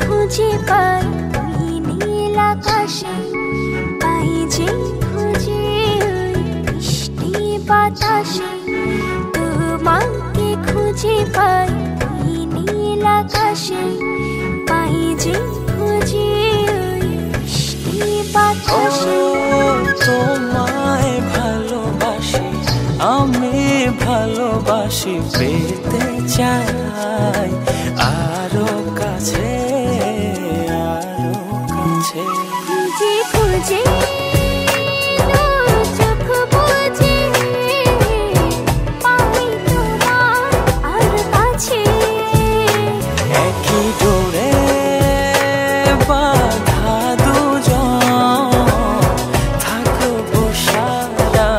খুঁজে পাই নীল আকাশে, পাই যে খুঁজে মিষ্টি বাতাসে। তোমাকে খুঁজে পাই নীল আকাশে, পাই যে খুঁজে মিষ্টি বাতাসে। তোমায় ভালোবাসি, আমি ভালোবাসি, পেতে চাই আরো কাছে, আরো কাছে। খুঁজে খুঁজে চোখ বুজে পাই তোমার আর কাছে। একই ডোরে বাঁধা দুজন, থাকবো সারা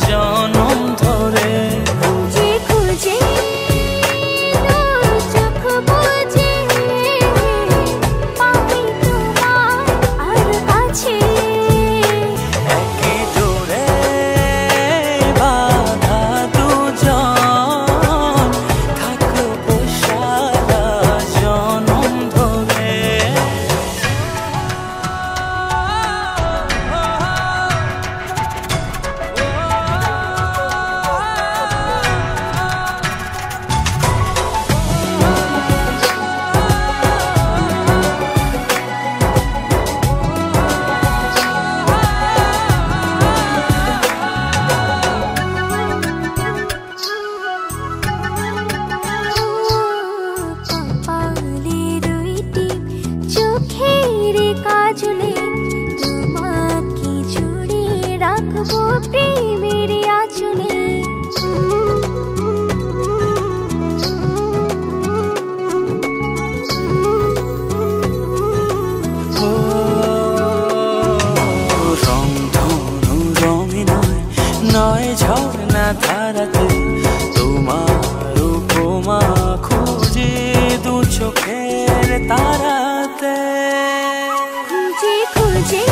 জনম ধরে। খুঁজে খুঁজে চোখ বুজে পাই তোমার আর কাছে। একই ডোরে বাঁধা দুজন, থাকবো সারা জনম ধরে। কপালে দুইটি চোখের কাজলে, তোমাকে জুড়ে রাখবো প্রেমের আঁচলে। রংধনু রঙে নয়, নয় ঝর্ণা ধারাতে, তোমার উপমা খুঁজে দু চোখের তারাতে। খুঁজে খুঁজে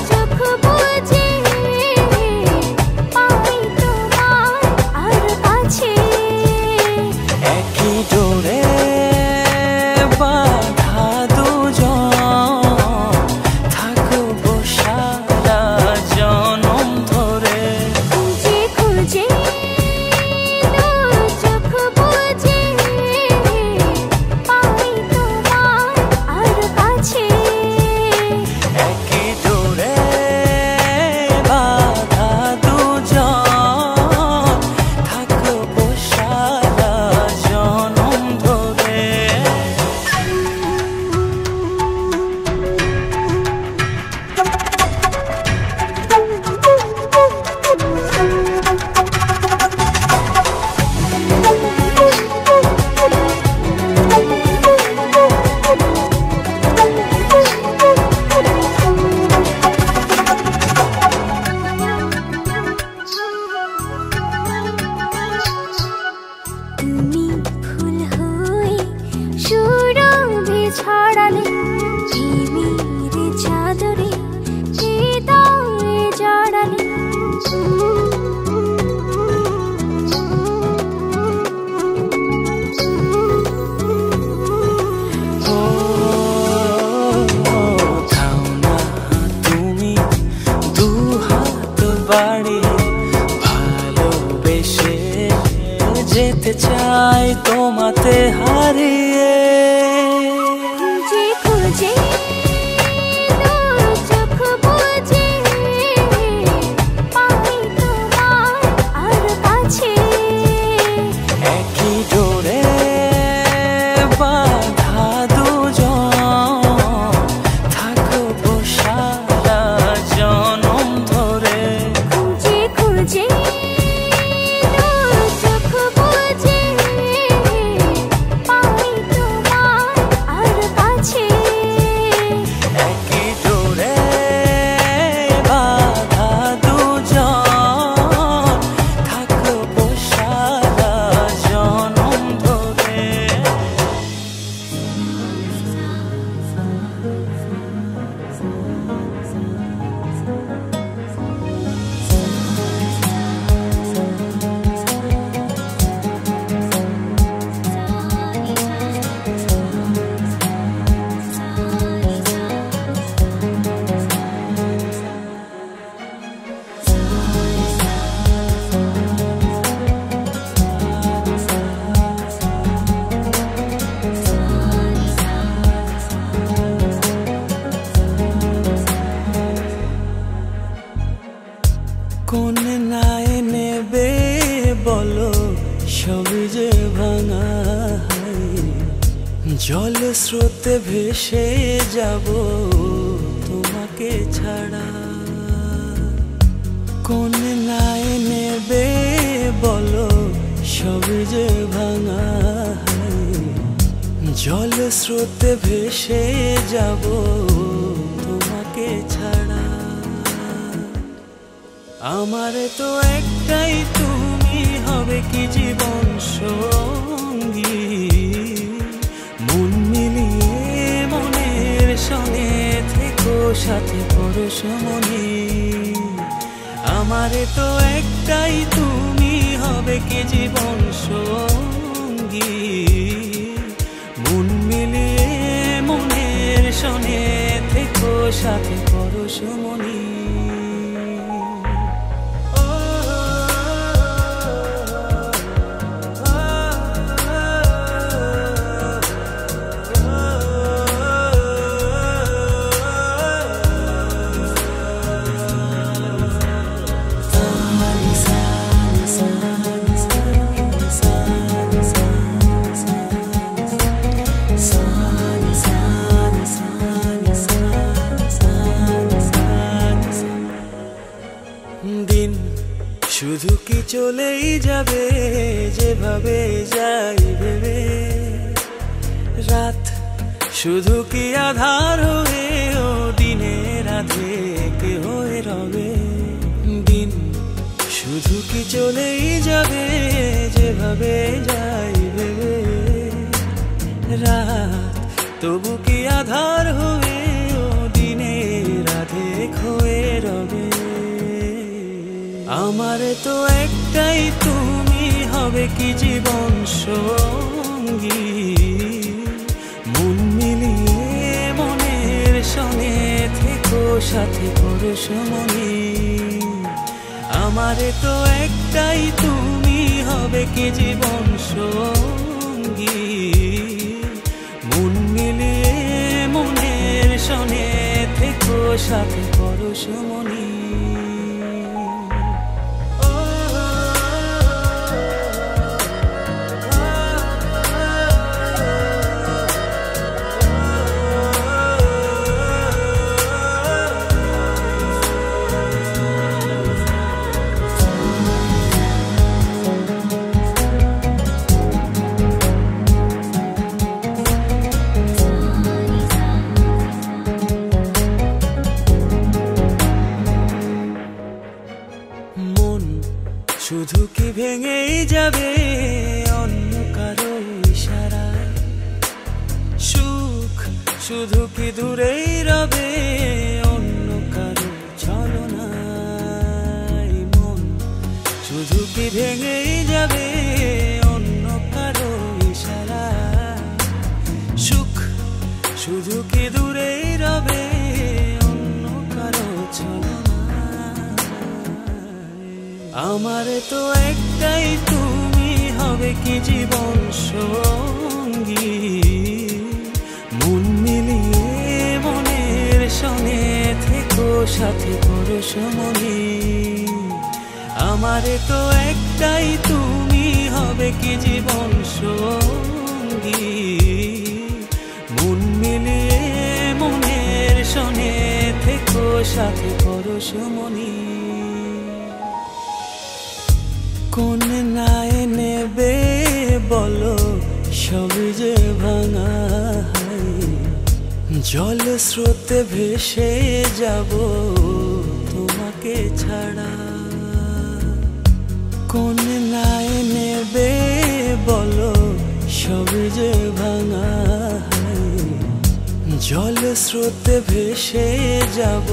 চোখ বুজে পাই তোমার আর কাছে। একই ডোরে বাঁধা দুজন, থাকবো সারা জনম ধরে। খুঁজে খুঁজে চোখ বুজে পাই তোমার আর কাছে। একই ডোরে বাঁধা দুজন, থাকবো সারা জনম ধরে। তুমি ফুল হয়ে সুরভি ছড়ালে, প্রেমের চাদরে হৃদয়ে জড়ালে। ও থাও না তুমি দু হাত বাড়িয়ে, ভালোবেসে যেতে চাই তোমাতে হারিয়ে। খুঁজে খুঁজে জল স্রোতে ভেসে যাব তোমাকে ছাড়া। কোন নায়ে নেবে বলো সবই যে ভাঙা। জল স্রোতে ভেসে যাব তোমাকে ছাড়া। আমার তো একটাই তুমি হবে কি জীবন সঙ্গী। মন মিলিয়ে মনের সঙ্গে থেকো সাথে পরশমণি। আমার তো একটাই তুমি হবে কি জীবন সঙ্গী। মন মিলিয়ে মনের সঙ্গে থেকো সাথে পরশমণি। দিন শুধু কি চলেই যাবে যেভাবে যাই ভেবে। রাত শুধু কি আধার হয়ে ও দিনের রাধে কে হয়ে রবে। দিন শুধু কি চলেই যাবে যেভাবে যাই ভেবে। রাত তবু কি আধার হয়ে ও দিনের রাধে হয়ে রবে। আমার তো একটাই তুমি হবে কি জীবন সঙ্গী। মন মিলিয়ে মনের সঙ্গে থেকো সাথে পরশমণি। আমার তো একটাই তুমি হবে কি জীবন সঙ্গী। মন মিলিয়ে মনের সঙ্গে থেকো সাথে পরশমণি। শুধু কি ভেঙেই যাবে অন্য কারো ইশারায়। সুখ শুধু কি দূরেই রবে অন্য কারো ছলনায়। মন শুধু কি ভেঙেই যাবে অন্য কারো ইশারায়। সুখ শুধু কি দূরেই রবে অন্য কারো ছলনায়। আমার তো একটাই তুমি হবে কি জীবন সঙ্গী। মন মিলিয়ে মনের সঙ্গে থেকো সাথে পরশমণি। আমার তো একটাই তুমি হবে কি জীবন সঙ্গী। মন মিলিয়ে মনের সঙ্গে থেকো সাথে পরশমণি। কোন নায়ে নেবে বলো সবই যে ভাঙা। জল স্রোতে ভেসে যাব তোমাকে ছাড়া। কোন নায়ে নেবে বলো সবই যে ভাঙা। জল স্রোতে ভেসে যাব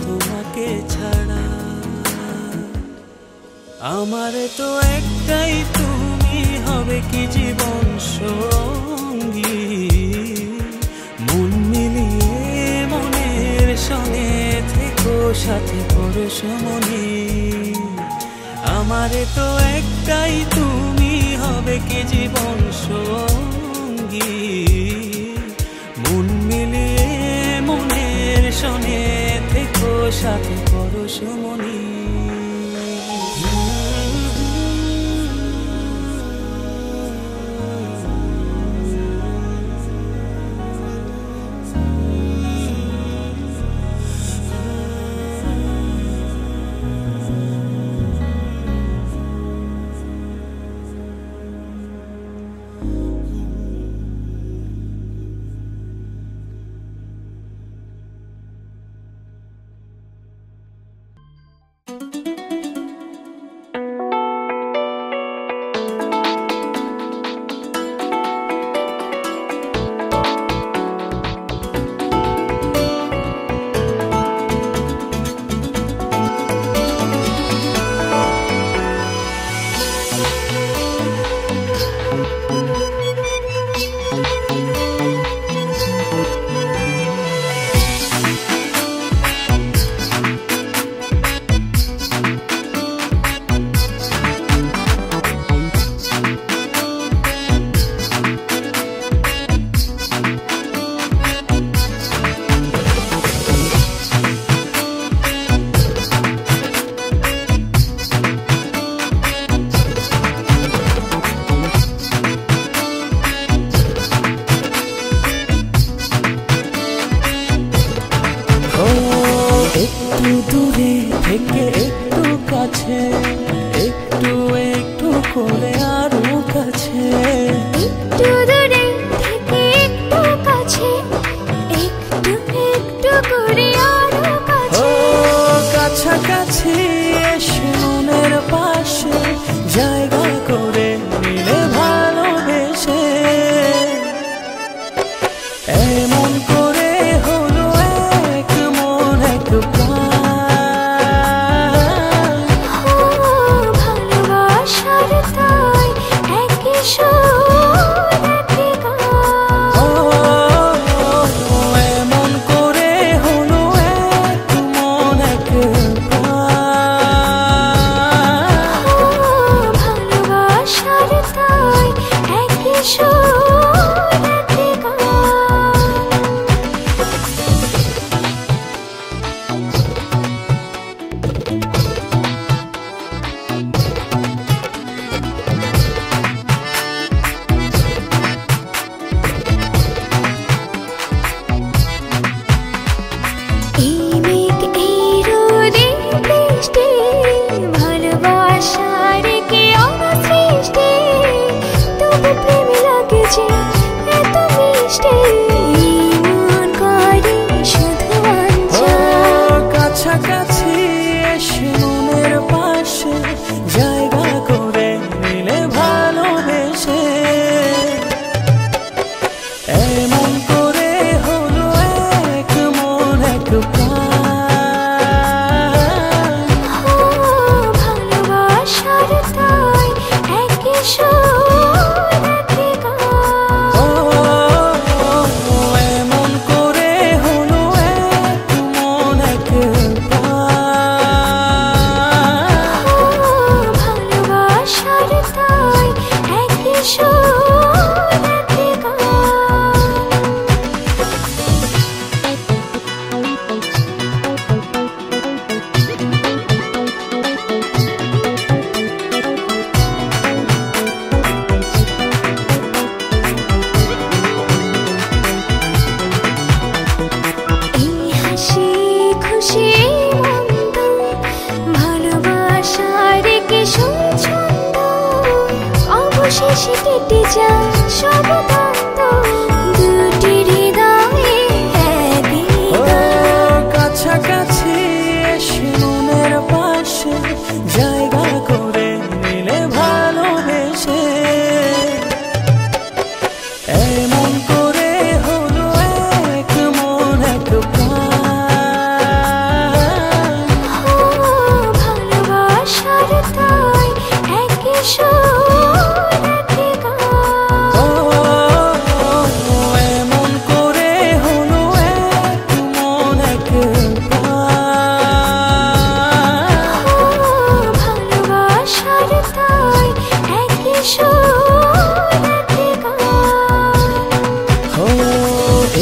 তোমাকে ছাড়া। আমার তো একটাই তুমি হবে কি জীবন সঙ্গী। মন মিলিয়ে মনের সঙ্গে থেকো সাথে পরশমণি। আমার তো একটাই তুমি হবে কি জীবন সঙ্গী। মন মিলিয়ে মনের সঙ্গে থেকো সাথে পরশমণি। একটু দূরে থেকে একটু কাছে, একটু একটু করে আরো কাছে, একটু দূরে থেকে একটু কাছে, একটু একটু করে আরো কাছে। ও কাছাকাছি এসে মনের পাশে জায়গা করে নিলে ভালোবেসে, এমন করে হলো এক মন এক প্রাণ। ভালোবাসার তাই একই সুর একই গান। এমন করে হলো এক মন এক প্রাণ। ভালোবাসার তাই একই সুর একই গান। এই মেঘ এই রোদে বৃষ্টি, ভালোবাসার কি অসৃষ্টি, তবু প্রেম লাগে যে এত মিষ্টি, মন করে শুধু বাঞ্ছা। কাছাকাছি এসে মনের পাশে জায়গা করে নিলে ভালোবেসে, এমন করে হলো এক মন এক প্রাণ। ভালোবাসার তাই একই সুর একই গান। এমন করে হলো এক মন এক প্রাণ। ভালোবাসার তাই একই সুর একই গান। এই হাসি খুশি মন্দ, ভালোবাসার কি সুছন্দ, অবশেষে কেটে যায় সব দ্বন্দ্ব, দুটি হৃদয়ে একই গান। কাছাকাছি এসে মনের পাশে জায়গা করে নিলে ভালোবেসে, এমন করে হলো এক মন এক প্রাণ। ভালোবাসার তাই একই সুর একই গান। এমন করে হলো এক মন এক প্রাণ। ভালোবাসার তাই একই সুর একই গান।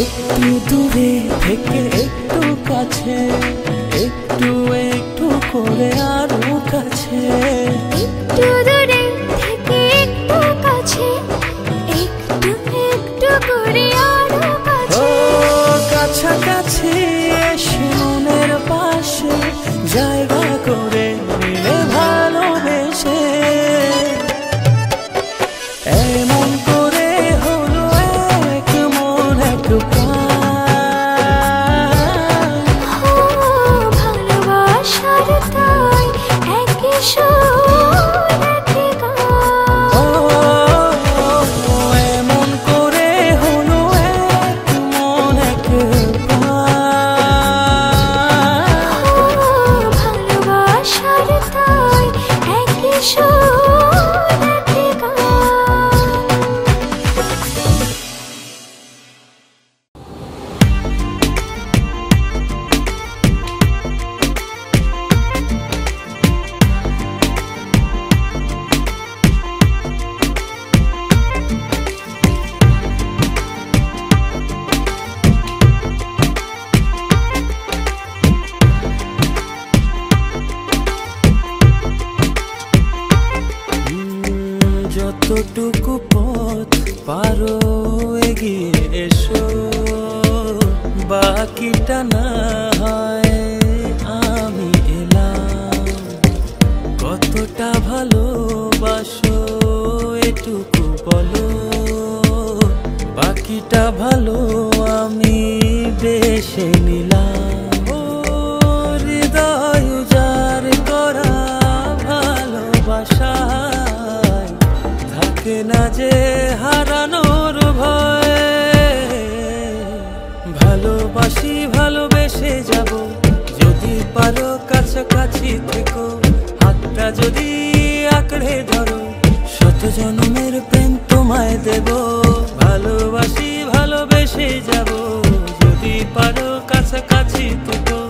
একটু দূরে থেকে একটু কাছে, একটু একটু করে আরো কাছে, একটু দূরে থেকে একটু কাছে, একটু একটু করে আরো কাছে। কাছাকাছি এসে মনের পাশে জায়গা করে নিলে ভালোবেসে, এমন করে হলো এক মন এক প্রাণ। ভালোবাসার তাই একই সুর একই গান। এমন করে হলো এক মন এক প্রাণ। ভালোবাসার তাই একই সুর একই গান। যতটুকু পথ পারো এগিয়ে এসো, বাকিটা না হয় বলো, বাকিটা ভালো আমি বেশে নিলাম। ও হৃদয় উজাড় করা ভালোবাসায় থাকে না যে হারানোর ভয়। ভালোবাসি ভালোবেসে যাব, যদি পারো কাছাকাছি থেকো, হাতটা যদি আঁকড়ে ধরো, শত জন্মের প্রেম তোমায় দেব। ভালোবাসি ভালোবেসে যাব, যদি পারো কাছাকাছি থেকো,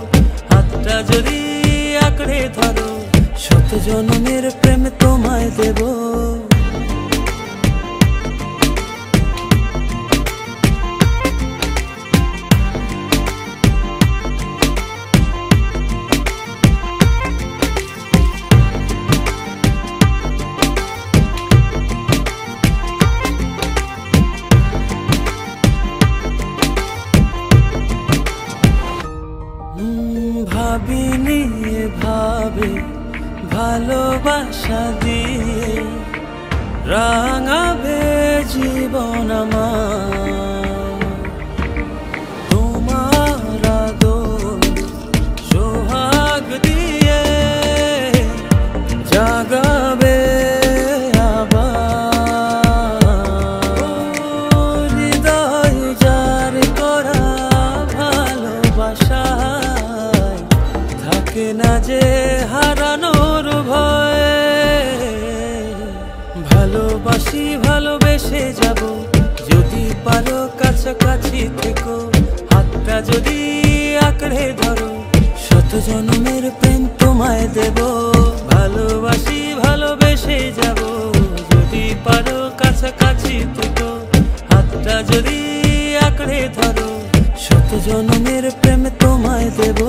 হাতটা যদি আঁকড়ে ধরো, শত জন্মের প্রেম তোমায় দেব। ভাবিনি ভাবে ভালোবাসা দিয়ে রাঙাবে জীবন আমার। তোমার আদর সোহাগ দিয়ে জাগাবে আবার। হৃদয় উজাড় করা ভালোবাসা থাকে না যে হারানোর ভয়। ভালোবাসি ভালোবেসে যাব, যদি পারো কাছাকাছি থেকো, হাতটা যদি আঁকড়ে ধরো, শত জন্মের প্রেম তোমায় দেব। ভালোবাসি ভালোবেসে যাব, যদি পারো কাছাকাছি থেকো, হাতটা যদি আঁকড়ে ধরো, শত জন্মের প্রেম তোমায় দেব।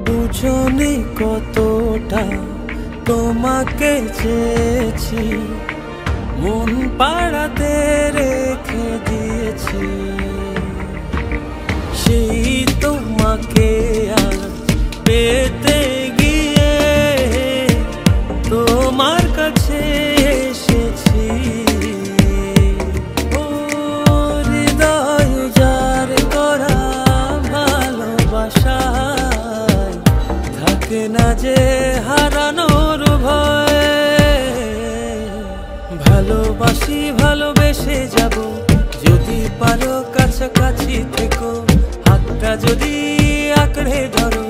বুঝনি কতটা তোমাকে চেয়েছি, মন পাড়াতে রেখে দিয়েছি। সেই তোমাকে আর পেতে গিয়ে তোমার কাছে এসেছি। ও হৃদয় উজাড় করা ভালোবাসা থাকে না যে হারানোর ভয়। ভালোবাসি ভালোবেসে যাব, যদি পারো কাছাকাছি থেকো, হাতটা যদি আঁকড়ে ধরো,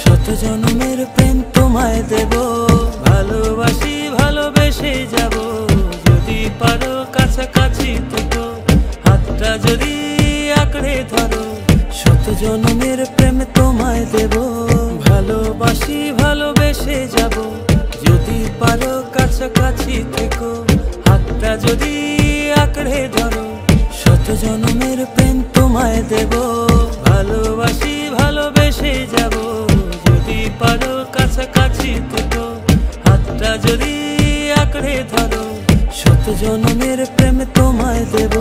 শত জন্মের প্রেম তোমায় দেব। ভালোবাসি ভালোবেসে যাব, যদি পারো কাছাকাছি থেকো, হাতটা যদি আঁকড়ে ধরো, শত জন্মের প্রেম তোমায় দেব। ভালোবাসি ভালোবেসে যাব, যদি পারো কাছাকাছি থেকো, হাতটা যদি আঁকড়ে ধরো, শত জন্মের প্রেম তোমায় দেব। ভালোবাসি ভালোবেসে যাব, যদি পারো কাছাকাছি থেকো, হাতটা যদি আঁকড়ে ধরো, শত জন্মের প্রেম তোমায় দেব।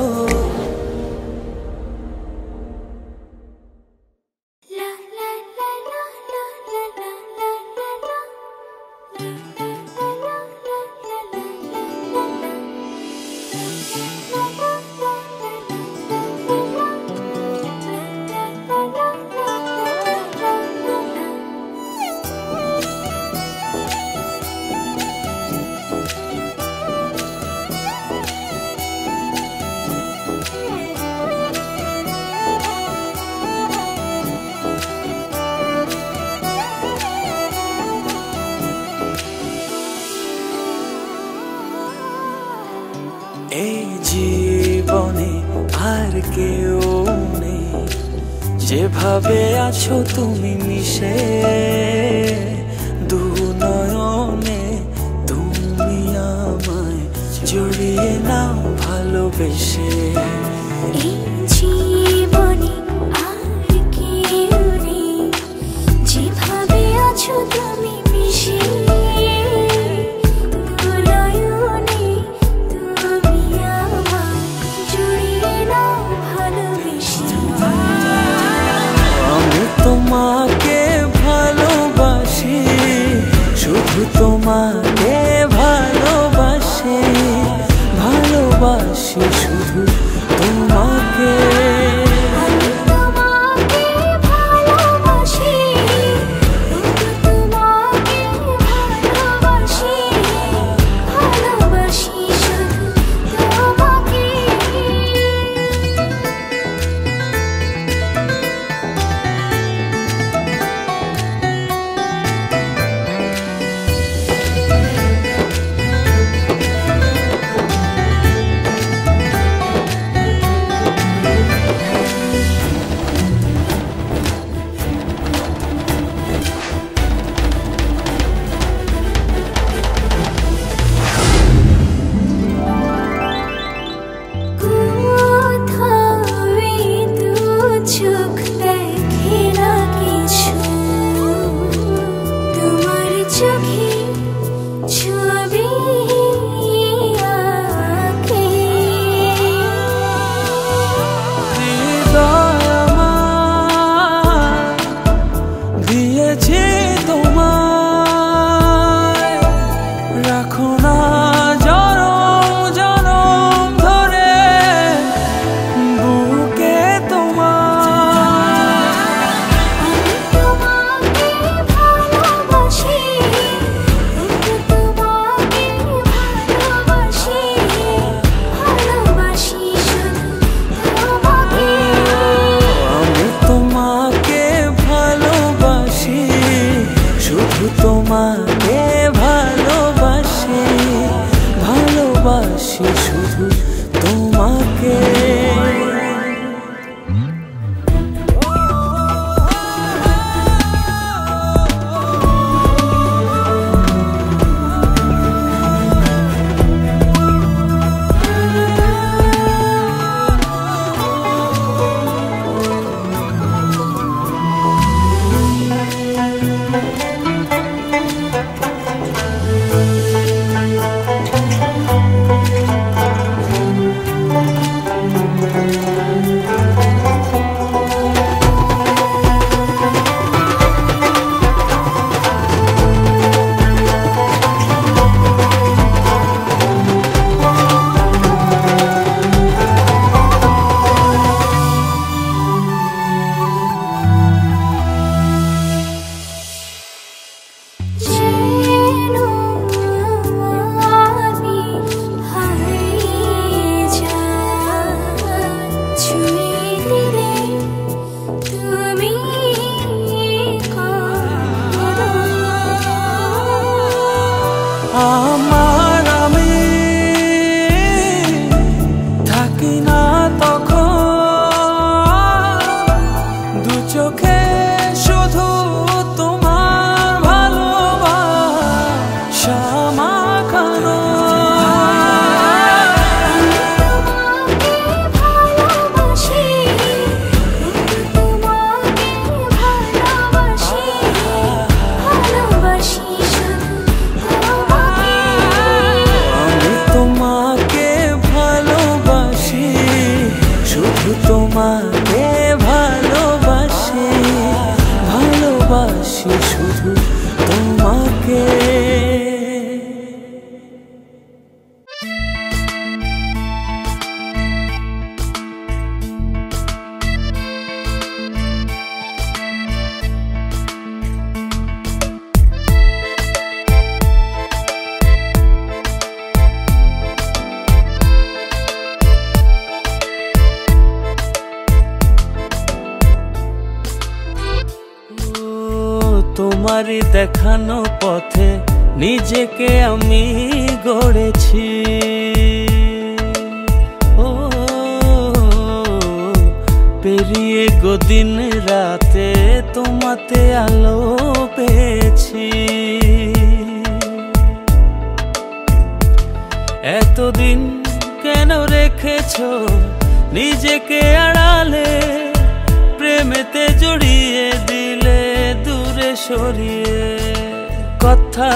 এই জীবনে আর কেউ নেই, যেভাবে আছো তুমি মিশে দু নয়নে, তুমি আমায় জড়িয়ে নাও ভালোবেসে। এই জীবনে আর কেউ নেই, তোমাকে ভালোবাসি, ভালোবাসি শুধু তোমাকে। তোমাকে ভালোবাসি, ভালোবাসি শুধু তোমাকে। আমার আমি থাকি না তখন দু চোখে শুধু তোমার ভালোবাসা মাখানো। তোমাকে ভালোবাসি, ভালোবাসি শুধু তোমাকে। তোমারই দেখানো পথে নিজেকে আমি গড়েছি, ও পেরিয়ে গো দিন রাতে তোমাতে আলো পেয়েছি। এতদিন কেন রেখেছো নিজেকে আড়ালে, প্রেমেতে জড়িয়ে দিলে দূরে সরিয়ে। কথা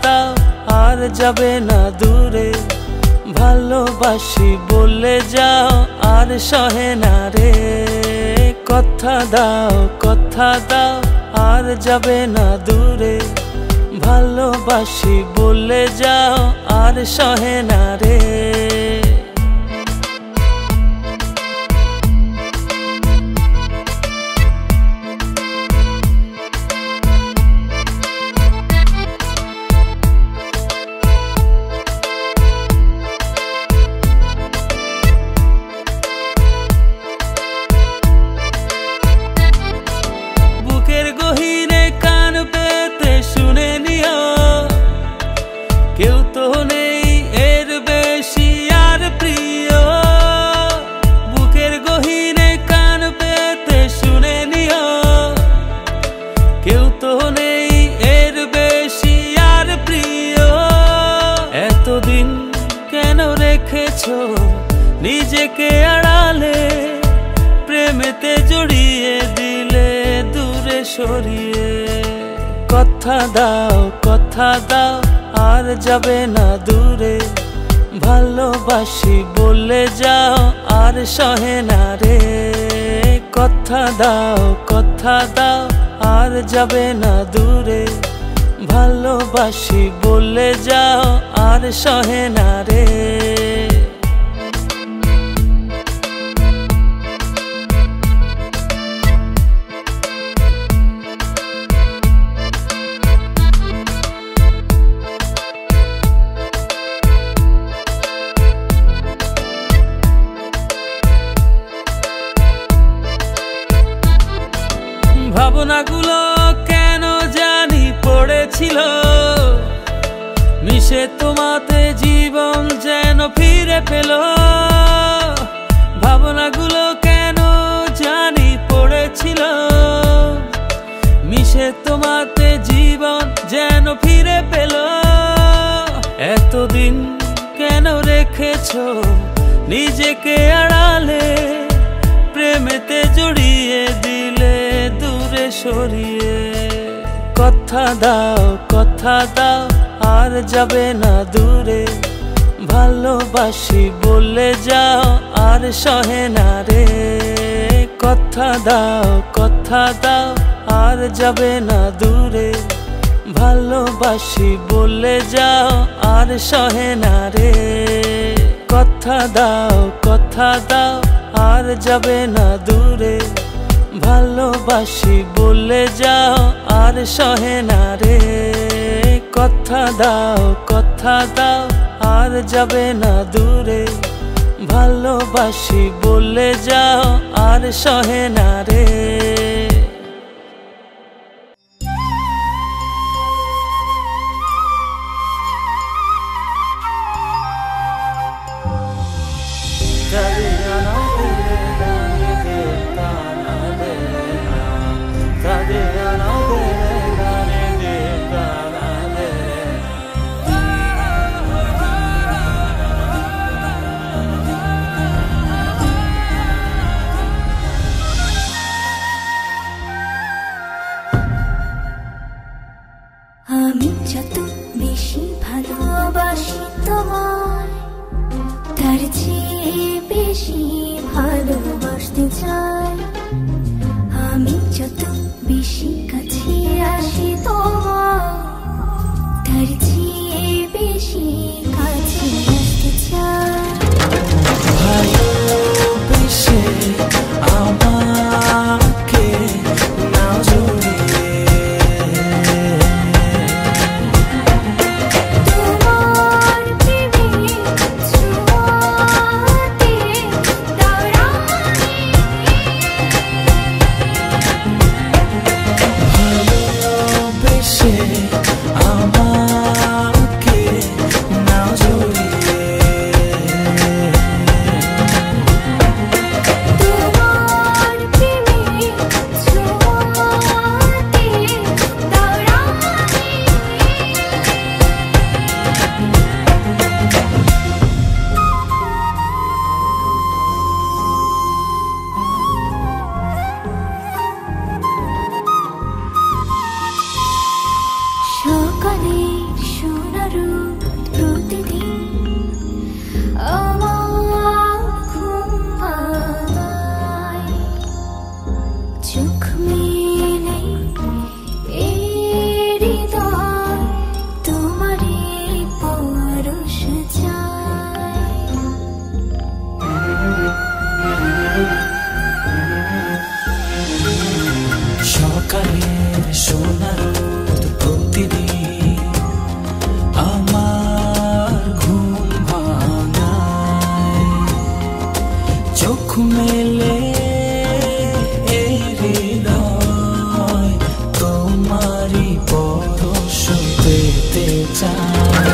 দাও আর যাবে না দূরে, ভালোবাসি বলে যাও আর সহে না রে। কথা দাও আর যাবে না দূরে, ভালোবাসি বলে যাও আর সহে না রে। বুকের গহীনে কান পেতে শুনে নিও, কেউ তো নেই এর বেশি আর প্রিয়। বুকের গহীনে কান পেতে শুনে নিও, কেউ তো নেই এর বেশি আর প্রিয়। এতদিন কেন রেখেছো নিজেকে আড়ালে, প্রেমেতে জড়িয়ে দিলে দূরে সরিয়ে। কথা দাও আর যাবে না দূরে, ভালোবাসি বলে যাও আর সহে না রে। কথা দাও আর যাবে না দূরে, ভালোবাসি বলে যাও আর সহে না রে। ভাবনাগুলো কেন জানি পড়েছিল, মিশে তোমাতে জীবন যেন ফিরে পেল। ভাবনাগুলো কেন জানি পড়েছিল, মিশে তোমাতে জীবন যেন ফিরে পেল। এতদিন কেন রেখেছো নিজেকে আড়ালে, প্রেমেতে জড়িয়ে দিলে দূরে সরিয়ে। কথা দাও আর যাবে না দূরে, ভালোবাসি বলে যাও আর সহে না রে। কথা দাও আর যাবে না দূরে, ভালোবাসি বলে যাও আর সহে না রে। কথা দাও আর যাবে না দূরে, ভালোবাসি বলে যাও আর সহে না রে। কথা দাও আর যাবে না দূরে, ভালোবাসি বলে যাও আর সহে না রে। আমি যত বেশি ভালোবাসি তোমায়, তার চেয়ে বেশি ভালোবাসতে চাই। আমি যত বেশি কাছে আসি তোমায়, তার চেয়ে বেশি কাছে আসতে চাই। ভালোবেসে আমাকে নাও জড়িয়ে, তোমার প্রেমে ছোঁয়াতে দাঁড়ানি। ভালোবেসে আমাকে নাও জড়িয়ে, তোমার প্রেমে ছোঁয়াতে দাঁড়ানি। সকালে সোনারু প্রতিদিন আমার ঘুম ভাঙায়, চোখ মেলে এই হৃদয় যেতে চাই।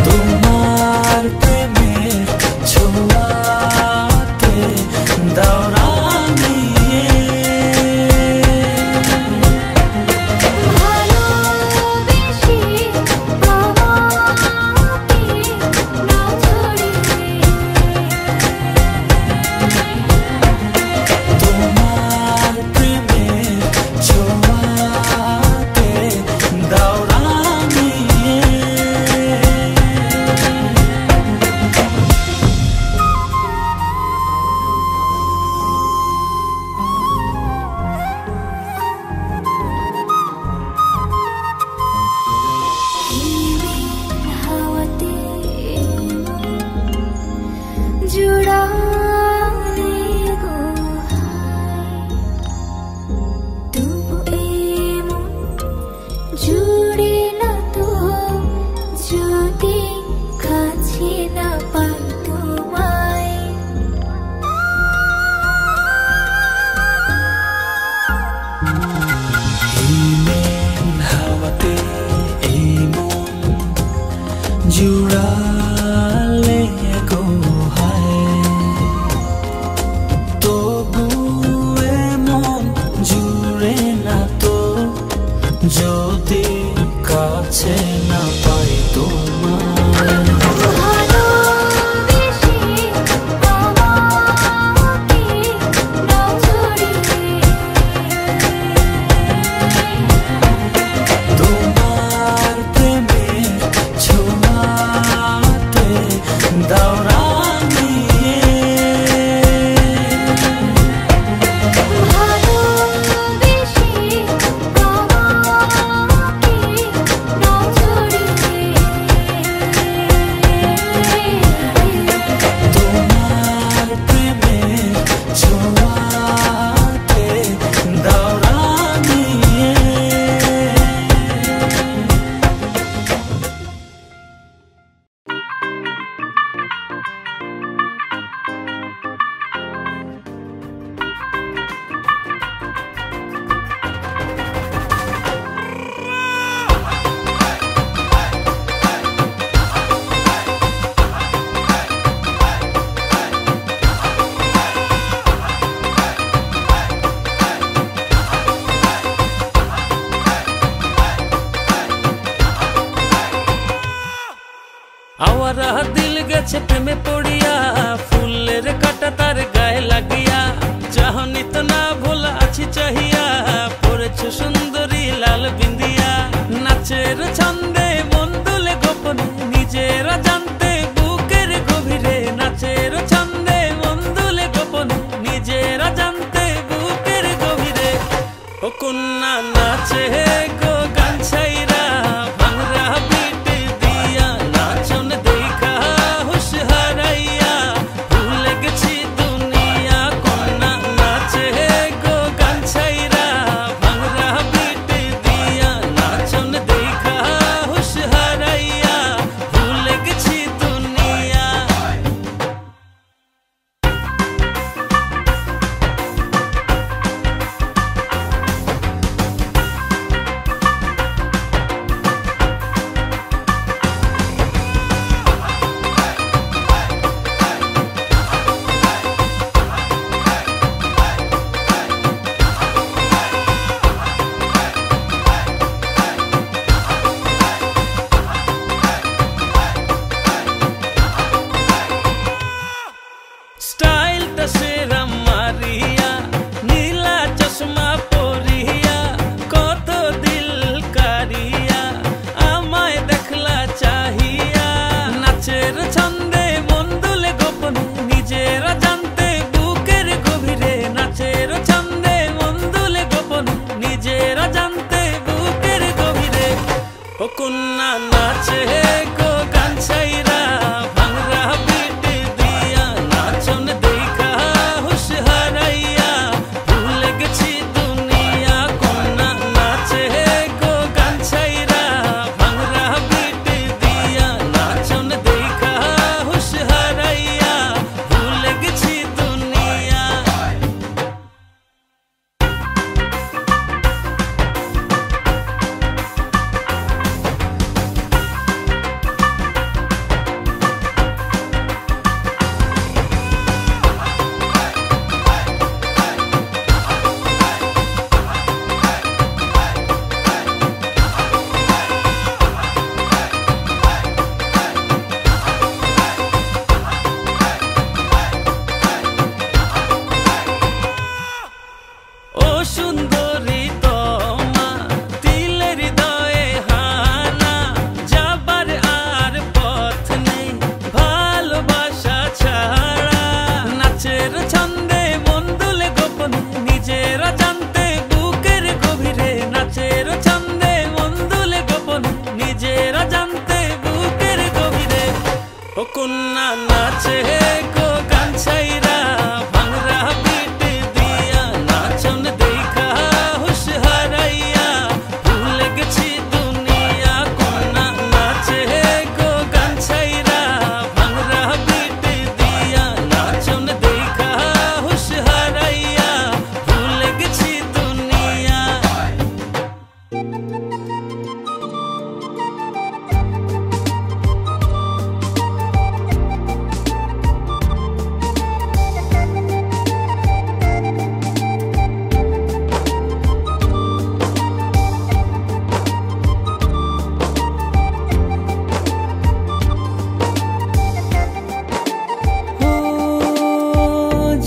তোমার প্রেমের ছোঁয়াতে দাওরা নিয়ে তোমার প্রেমের ছোঁয়াতে দাওরা নিয়ে জুড়ে না তো যদি কাছে না পাই তোমায় হিমেল হাওয়াতে এই মন জুড়ালে গো হায় তবু এ মন জুড়ে না তো যদি কাছে না পাই তোমায়। তোমার প্রেমের ছোঁয়াতে দাওরা নিয়ে তোমার প্রেমের ছোঁয়াতে দাওরা নিয়ে আওয়ারা দিল গেছে প্রেমে পড়িয়া ফুলের কাটা তার গায়ে লাগিয়া চাহনি তো না ভোলা আছি চাহিয়া পড়েছ সুন্দরী লাল বিন্দিয়া নাচের ছন্দে মন দুলে গোপনে নিজেরা জানতে বুকের গভীরে নাচের ছন্দে মন দুলে গোপনে নিজেরা জানতে বুকের গভীরে ও কন্যা নাচে গো গান ছাইরা ভাঙরা বিট দিয়া নাচন দেখা হুশ হারাইয়া ভুলে গেছি দুনিয়া কন্যা নাচে গো গান ছাইরা ভাঙরা বিট দিয়া নাচন দেখা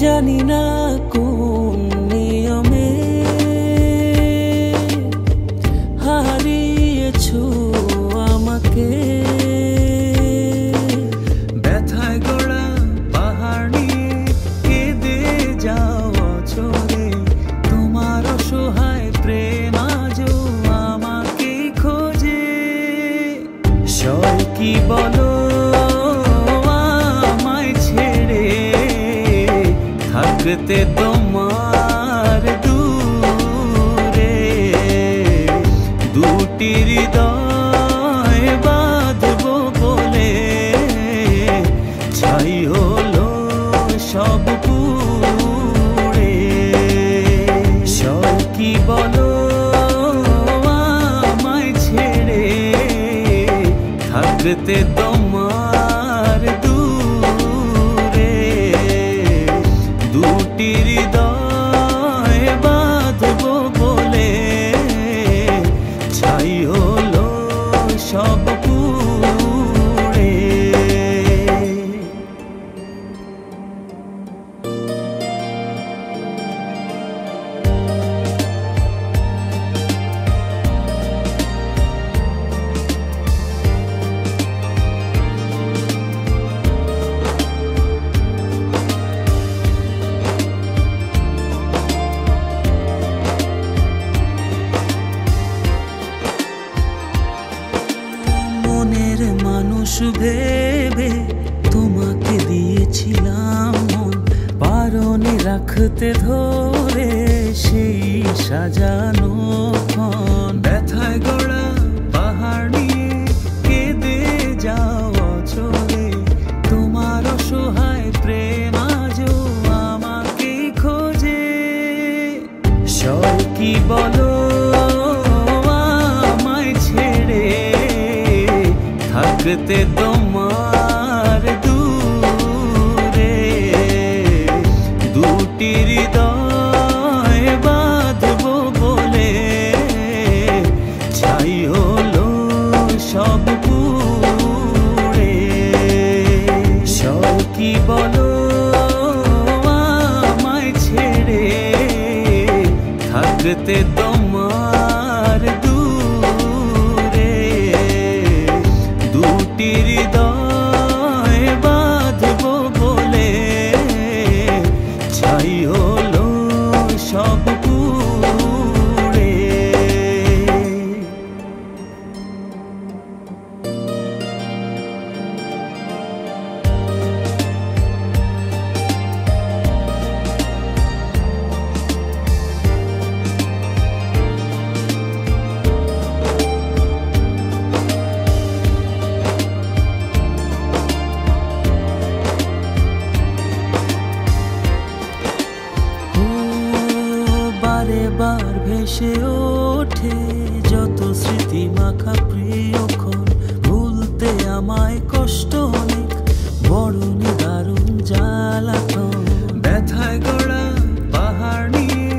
জানি না কোন নিয়মে হারিয়েছো আমাকে। ব্যথায় গড়া পাহাড় নিয়ে কেঁদে যাও অচরে, তোমার অসহায় প্রেম আজও আমাকে খোঁজে। সয় কি বলো আমায় ছেড়ে থাকতে তোমার দূরে, দুটি হৃদয় বাঁধবো বলে ছাই হলো সব পুড়ে। সয় কি বলো আমায় ছেড়ে থাকতে তোমার দূরে, দুটি হৃদয় বাঁধবো বলে ছাই হলো সব পুড়ে। মনের মানুষ ভেবে তোমাকে দিয়েছিলাম মন, বারণে রাখতে ধরে সেই সাজানো ক্ষণ। ব্যথায় গড়া পাহাড় নিয়ে কেঁদে যাও অচরে, তোমার অসহায় প্রেম আজও আমাকে খোঁজে। সয় কি বলো আমায় ছেড়ে থাকতে তোমার দূরে, দুটি হৃদয় বাঁধবো বলে ছাই হলো সব পুড়ে। সয় কি বলো আমায় ছেড়ে থাকতে তোমার দূরে, দুটি হৃদয় বাঁধবো বলে ছাই হলো সব পুড়ে। বারে বার ভেসে ওঠে যত স্মৃতি মাখা প্রিয়ক্ষণ, ভুলতে আমায় কষ্ট অনেক, বড় নিদারুণ জ্বালাতন। ব্যথায় গড়া পাহাড় নিয়ে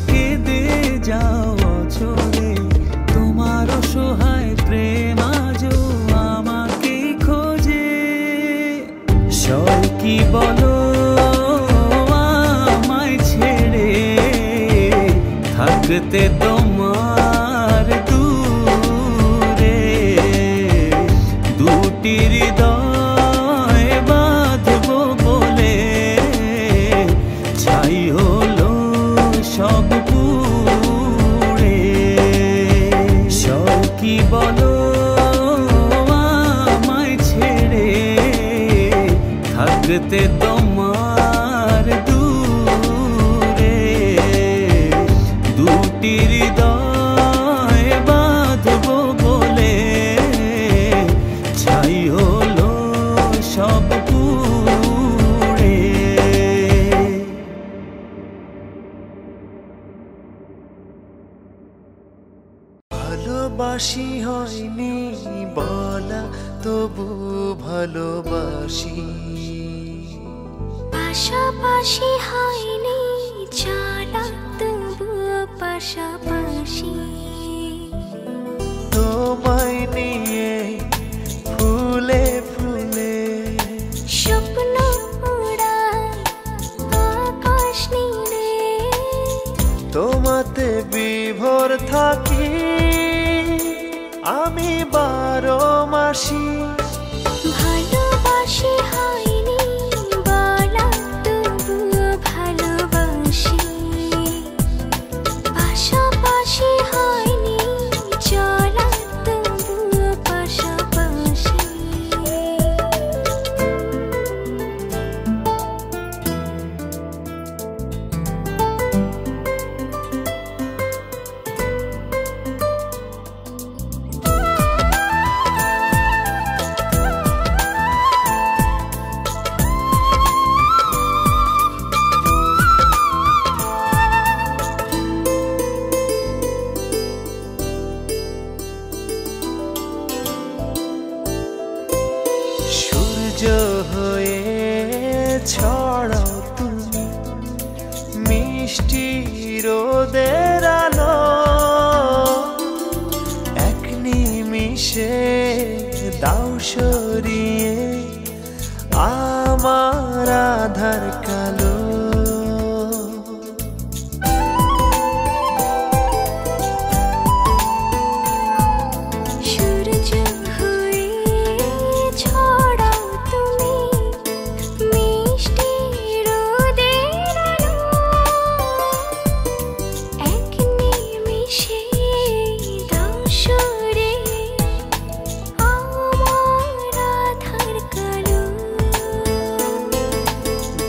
কেঁদে যাও অচরে, তোমার অসহায় প্রেম আজও আমাকে খোঁজে। সয় কি বলো আমায় ছেড়ে থাকতে তোমার দূরে, দুটি হৃদয় বাঁধবো বলে ছাই হলো সব পুড়ে। সয় কি বলো আমায় ছেড়ে থাকতে তোমার দূরে, দুটি হৃদয় বাঁধবো বলে ছাই হলো সব পুড়ে। ভালোবাসি হয়নি বলা, তবু ভালোবাসি। পাশাপাশি হয়নি চলা, তবু পাশাপাশি। তোমায় নিয়ে ফুলে ফুলে স্বপ্ন উড়ায় তোমাতে বিভোর থাকি আমি 12 মাসি। ভালোবাসি হয়নি বলা তবুও ভালোবাসি, পাশাপাশি হয়নি চলা তবুও পাশাপাশি। সূর্য হয়ে ছড়াও তুমি মিষ্টি রোদের আলো, এক নিমিষে দাও সরিয়ে আমার আধার কালো। সূর্য হয়ে ছড়াও তুমি মিষ্টি রোদের আলো, এক নিমিষে দাও সরিয়ে আমার আধার কালো।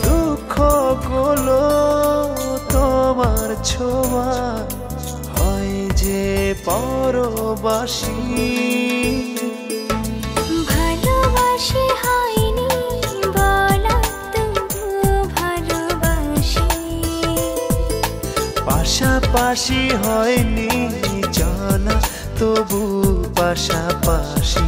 দুঃখগুলো তোমার ছোঁয়া হয় যে পরবাসী। ভালোবাসি হয়নি বলা তবুও ভালোবাসি, পাশাপাশি হয়নি চলা তবু পাশাপাশি।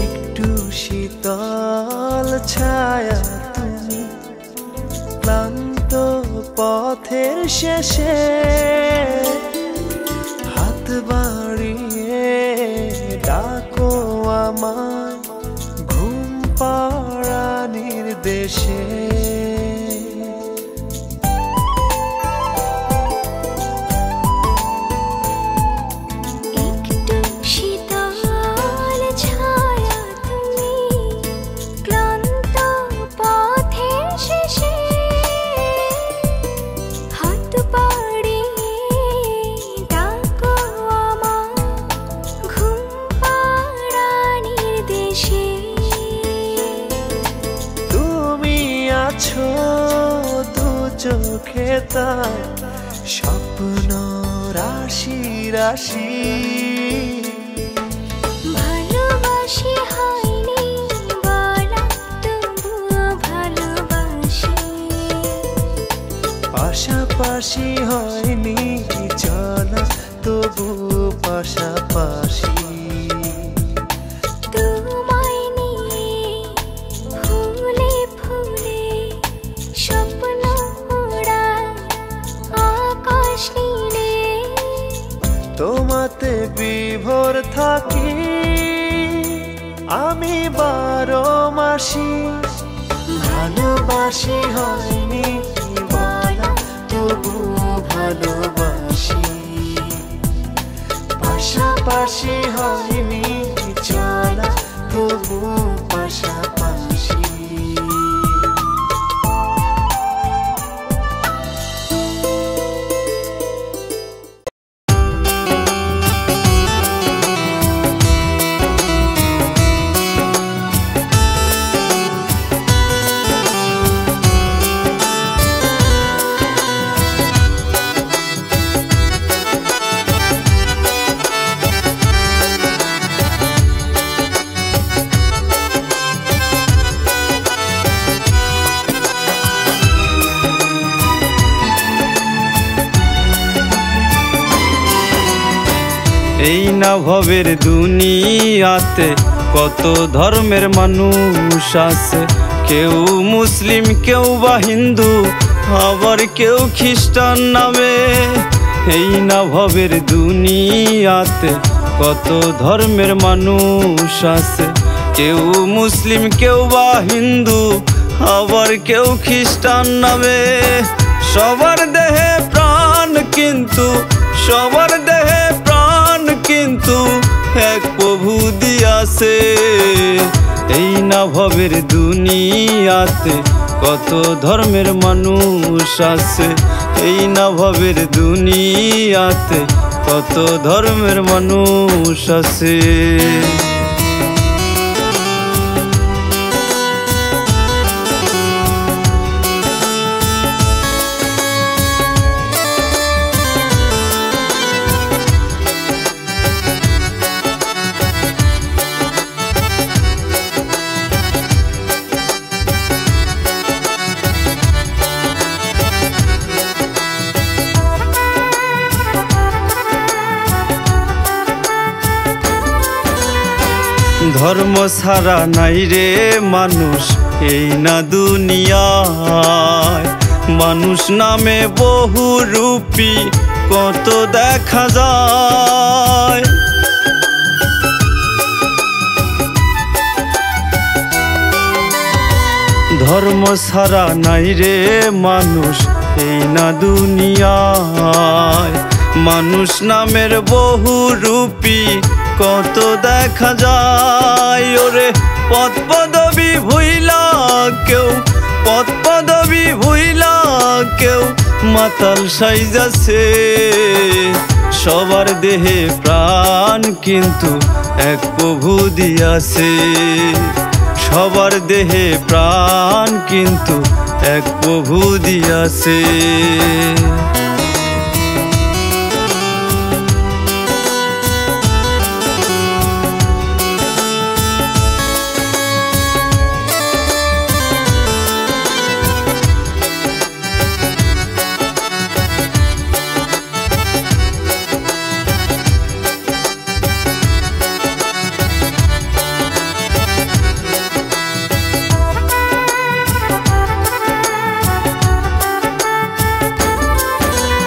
একটু শীতল ছায়া তুমি ক্লান্ত পথের শেষে, হাত বাড়িয়ে ডাকো আমায় ঘুম পাড়ানির দেশে। একটু শীতল ছায়া তুমি ক্লান্ত পথের শেষে, হাত বাড়িয়ে ডাকো আমায় ঘুম পাড়ানির দেশে। তুমি আছো দু চোখে তাই স্বপ্ন রাশি রাশি। ভালোবাসি হয়নি বলা তবুও ভালোবাসি, পাশাপাশি হয়নি চলা তবু পাশাপাশি। তোমায় নিয়ে ফুলে ফুলে স্বপ্ন ওড়ায় আকাশ নীলে, তোমাতে বিভোর থাকি আমি 12 মাসি। ভালোবাসি হয়নি বলা তবু ভালোবাসি, পাশাপাশি হয়নি চলা তবু পাশাপাশি। এই না ভবের দুনিয়াতে কত ধর্মের মানুষ আছে, কেউ মুসলিম কেউ বা হিন্দু আবার কেউ খ্রিস্টান নামে। এই না ভবের দুনিয়াতে কত ধর্মের মানুষ আছে, কেউ মুসলিম কেউ বা হিন্দু আবার কেউ খ্রিস্টান নামে। সবার দেহে প্রাণ কিন্তু, সবার দেহে প্রাণ কিন্তু এক প্রভু দিয়াছে। এই না ভবের দুনিয়াতে কত ধর্মের মানুষ আছে, এই না ভবের দুনিয়াতে কত ধর্মের মানুষ আছে। ধর্ম ছাড়া নাই রে মানুষ এই না দুনিয়ায়, মানুষ নামে বহু রূপী কত দেখা যায়। ধর্ম ছাড়া নাই রে মানুষ এই না দুনিয়ায়, মানুষ নামের বহু রূপী কত দেখা যায়। ওরে পদ পদবী ভুইলা কেউ, পদ পদবী ভুইলা কেউ মাতাল সাইজাছে। সবার দেহে প্রাণ কিন্তু এক প্রভু দিয়াছে, সবার দেহে প্রাণ কিন্তু এক প্রভু দিয়াছে।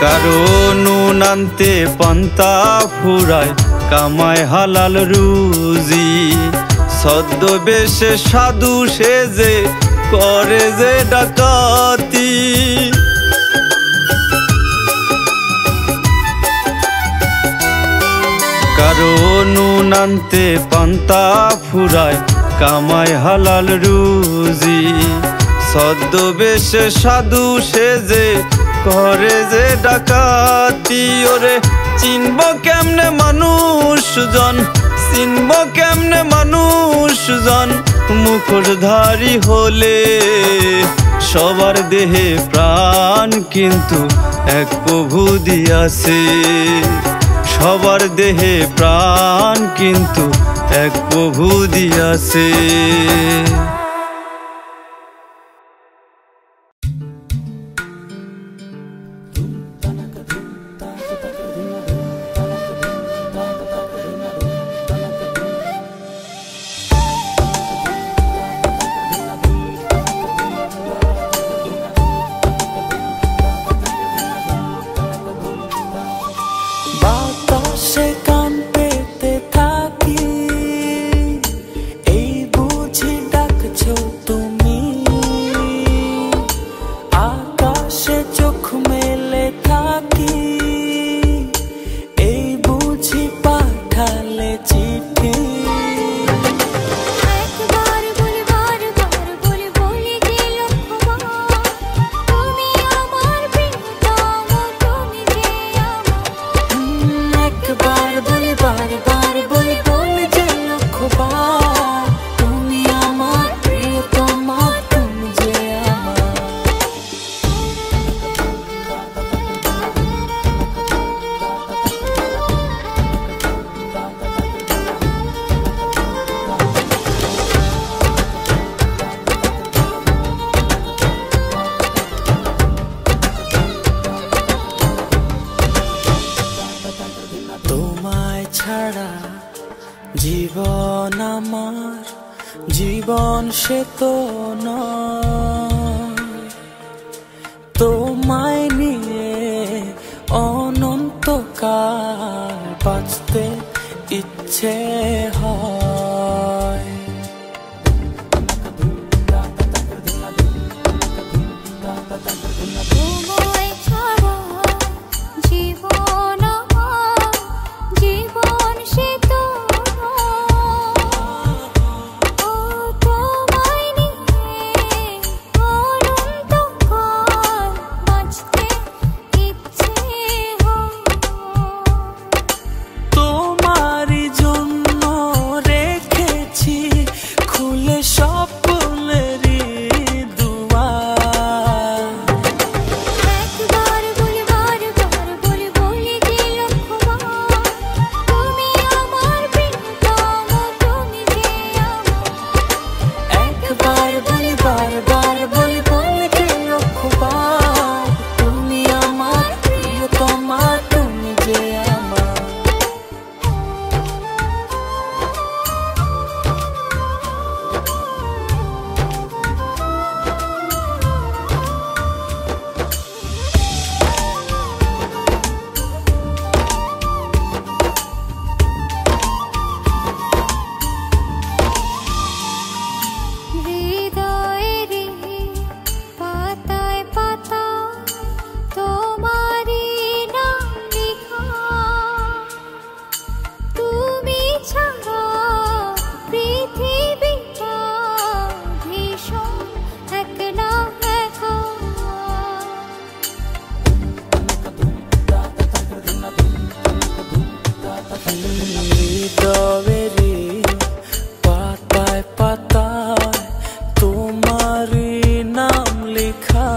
কারো নুন আনতে পান্তা ফুরায় কামায় হালাল রুজি, ছদ্মবেশে সাধু সেজে করে যে ডাকাতি। কারো নুন আনতে পান্তা ফুরায় কামায় হালাল রুজি, ছদ্মবেশে সাধু সেজে করে যে ডাকাতি। ওরে চিনব কেমনে মানুষজন, চিনব কেমনে মানুষজন মুখোশধারী হলে। সবার দেহে প্রাণ কিন্তু এক প্রভু দিয়াছে, সবার দেহে প্রাণ কিন্তু এক প্রভু দিয়াছে। বাতাসে কান পেতে থাকি, এই বুঝি ডাকছে জীবন সে তো নয়, তোমায় নিয়ে অনন্তকাল বাঁচতে ইচ্ছে হয়। তোমায় ছাড়া জীবন আমার, জীবন সে তো ও তোমায় নিয়ে অনন্তকাল বাঁচতে ইচ্ছে হয়। তোমারই জন্য রেখেছি খুলে স্বপ্নেরই দুয়ার। একবার বলি বারবার বলি বলি যে লক্ষবার, তুমি আমার প্রিয়তম, তুমি যে আমার। একবার বলি বারবার বলি বলি যে লক্ষবার, তুমি আমার প্রিয়তমা, তুমি যে আমার। হৃদয়েরই পাতায় পাতায় তোমারই নাম লেখা, তুমি ছাড়া পৃথিবীটা ভীষণ একলা একা। হৃদয়েরই পাতায় পাতায় তোমারই নাম লেখা,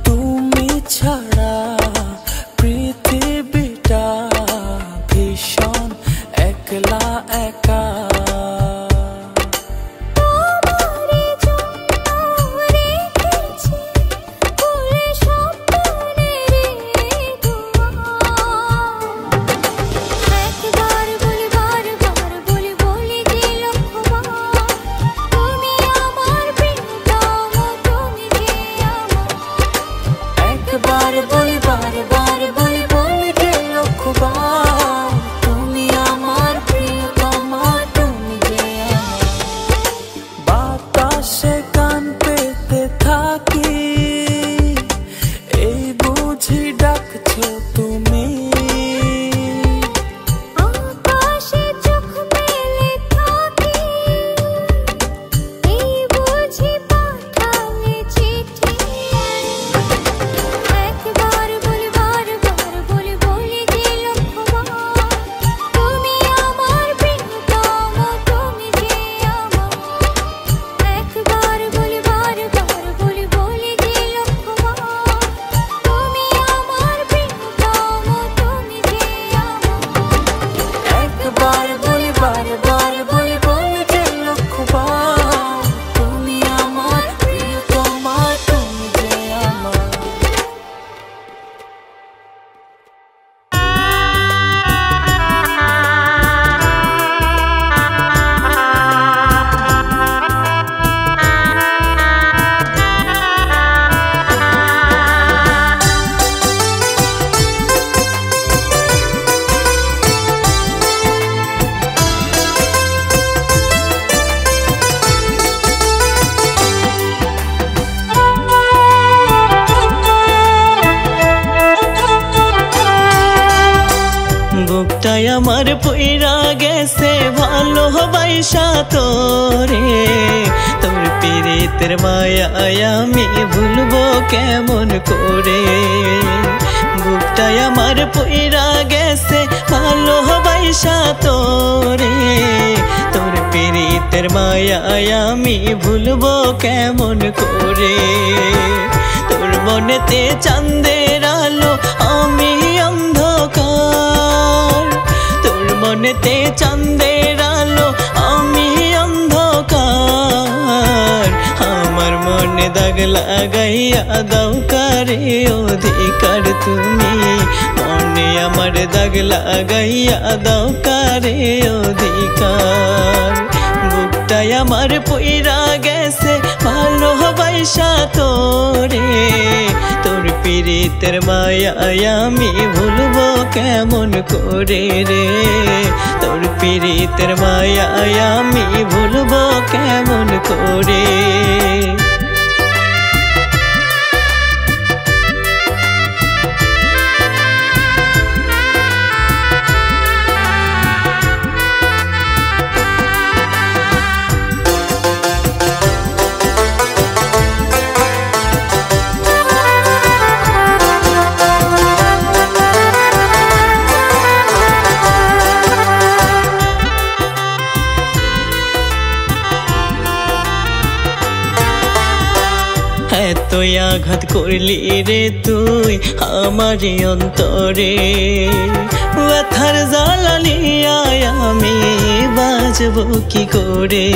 তুমি ছাড়া পৃথিবীটা ভীষণ একলা একা। তোমারই জন্য রেখেছি খুলে স্বপ্নেরই দুয়ার। একবার বলি বারবার বলি বলি যে লক্ষবার, তুমি আমার প্রিয়তম, তুমি যে আমার। একবার বলি বারবার বলি বলি যে লক্ষবার, তুমি আমার প্রিয়তমা, তুমি যে আমার। বাতাসে গান পেতে থাকি, এই বুঝি ডাকছো তুমি। আকাশে চোখ মেলে থাকি, এই বুঝি পাঠালে চিঠি। একবার বলি বারবার বলি বলি যে লক্ষবার, তুমি আমার প্রিয়তম, তুমি যে আমার। একবার বলি বারবার বলি বলি যে লক্ষবার, তুমি আমার প্রিয়তম, তুমি যে আমার। একবার বলি বারবার বলি বলি যে লক্ষবার, তুমি আমার প্রিয়তমা, তুমি যে আমার। বুকটাই আমার পইরা গেছে ভালোবাসা তোরে, তোর পীড়িতের মায়ায় আমি ভুলবো কেমন করে। বুকটাই আমার পইরা গেছে ভালোবাসা তোরে, তোর পীড়িতের মায়ায় আমি ভুলবো কেমন করে। তোর মনেতে চাঁদের আলো আমি অন্ধকার, তোর মনেতে চাঁদের আলো আমি অন্ধকার। আমার মনে দাগ লাগাইয়া দাও কারে অধিকার তুমি, মনে আমার দাগ লাগাইয়া দাও কারে অধিকার। বুকটাই আমার পইরা গেছে ভালোবাসা তোরে, তোর পীড়িতের মায়ায় আমি ভুলবো কেমন করে রে, তোর পীড়িতের মায়ায় আমি ভুলবো কেমন করে। এতই আঘাত করলি রে তুই আমার অন্তরে, ব্যথার জ্বালানিয়ায় আমি বাঁচব কি করে।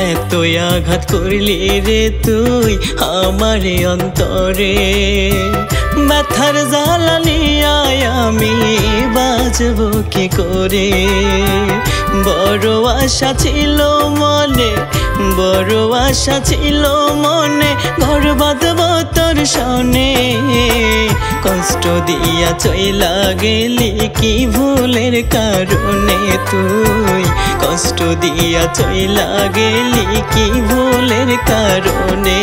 এতই আঘাত করলি রে তুই আমার অন্তরে, ব্যথার জ্বালানিয়ায় আমি বাঁচব কি করে। বড় আশা ছিল মনে, বড় আশা ছিল মনে, ঘর বাঁধব তোর সনে, কষ্ট দিয়া চইলা গেলি কি ভুলের কারণে তুই, কষ্ট দিয়া চইলা গেলি কি ভুলের কারণে।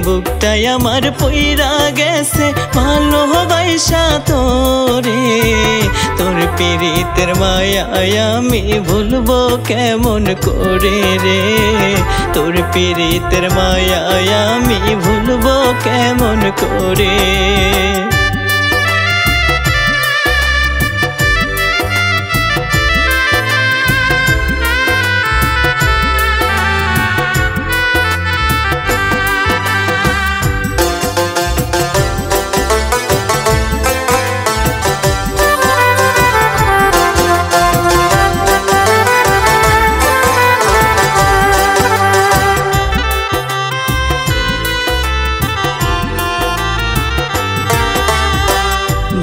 বুকটাই আমার পইরা গেছে ভালোবাসা তোরে, তোর পীড়িতের মায়ায় আমি ভুলবো কেমন করে রে, তোর পীড়িতের মায়ায় আমি ভুলবো কেমন করে।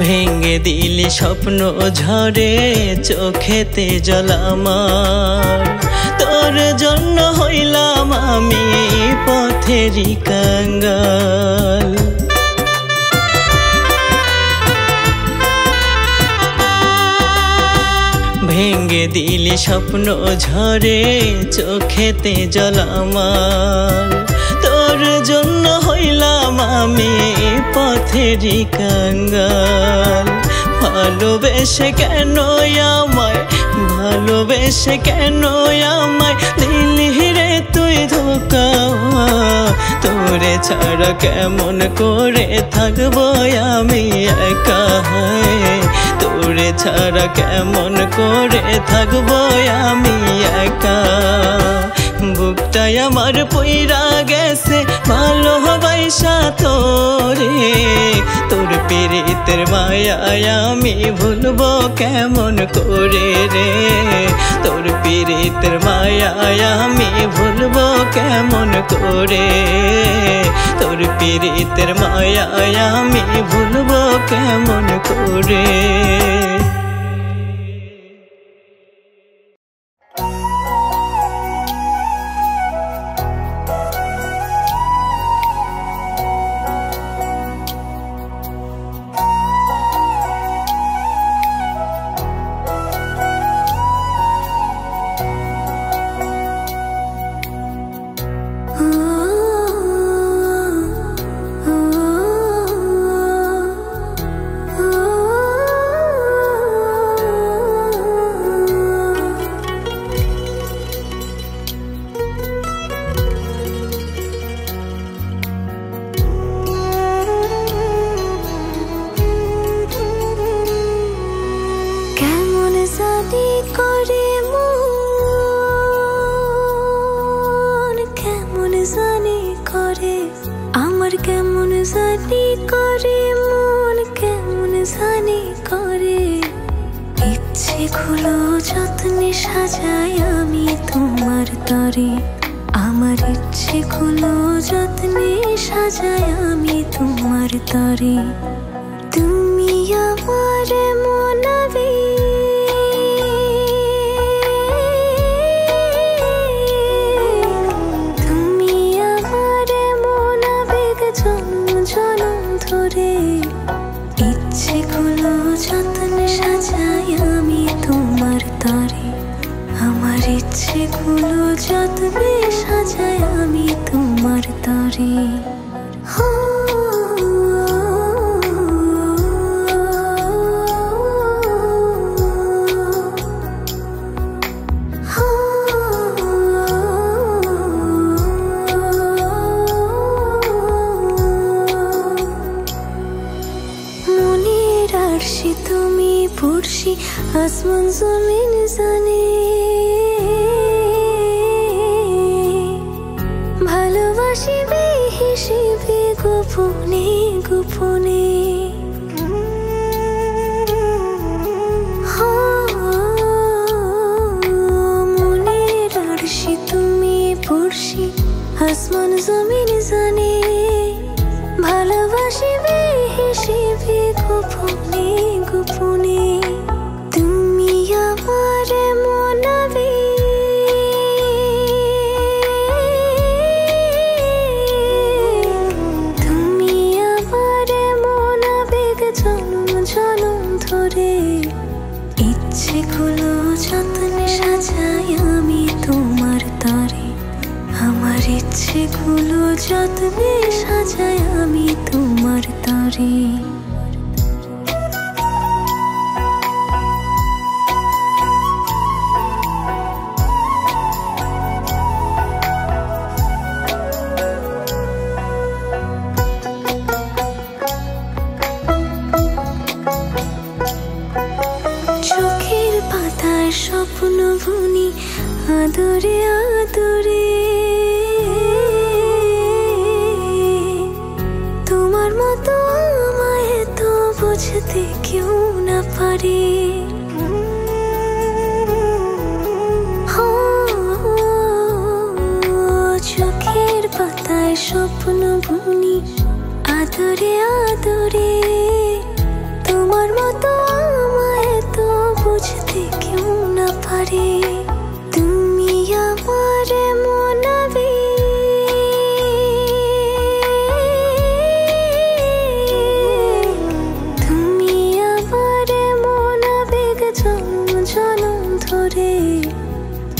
ভেঙে দিলি স্বপ্ন ঝরে চোখেতে জল আমার, তোর জন্য হইলাম আমি পথেরই কাঙ্গাল। ভেঙে দিলি স্বপ্ন ঝরে চোখেতে জল আমার, তোর জন্য হইলাম আমি পথেরই কাঙ্গাল। ভালোবেসে কেন আমায়, ভালোবেসে কেন আমায় দিলি রে তুই ধোঁকা, তোরে ছাড়া কেমন করে থাকবো আমি একা, তোরে ছাড়া কেমন করে থাকবো আমি একা। বুকটাই আমার পইরা গেছে ভালোবাসা তোরে, তোর পীড়িতের মায়ায় আমি ভুলবো কেমন করে রে, তোর পীড়িতের মায়ায় আমি ভুলবো কেমন করে, তোর পীড়িতের মায়ায় আমি ভুলবো কেমন করে। জানি করে মন কেমন জানি করে, ইচ্ছে ইচ্ছেগুলো যত্নে সাজাই আমি তোমার তরে, আমার ইচ্ছেগুলো যত্নে সাজাই আমি তোমার তরে। তুমি আমার মনাবে, তুমি আমার মনাবেগ জন্ম জনম ধরে। ইচ্ছেগুলো যত্নে সাজাই আমি তোমার তরে, আমার ইচ্ছেগুলো যত্নে সাজাই আমি তোমার তরে। মনের আরশি তুমি পড়শি, আসমান জমিন জানে। ভালোবাসি বেহিসেবে গোপনে গোপনে। মনের আরশি তুমি পড়শি, আসমান জমিন জানে। ভালোবাসি বেহিসেবে গোপনে গোপনে। তুমি আমার মনাবে, তুমি আমার মনাবেগ জনম জনম ধরে। ইচ্ছেগুলো যত্নে সাজাই আমি তোমার তরে, আমার ইচ্ছেগুলো যত্নে সাজাই আমি তোমার তরে। চোখের পাতায় স্বপ্ন বুনি আদরে আদরে। তোমার মতো আমায় তো বুঝতে কেউ না পারে। চোখের পাতায় স্বপ্ন বুনি আদরে আদরে। তোমার মতো আমায় তো বুঝতে কেউ না পারে। তুমি আমার মনাবে, তুমি আমার মনাবেগ জন্ম জনম ধরে।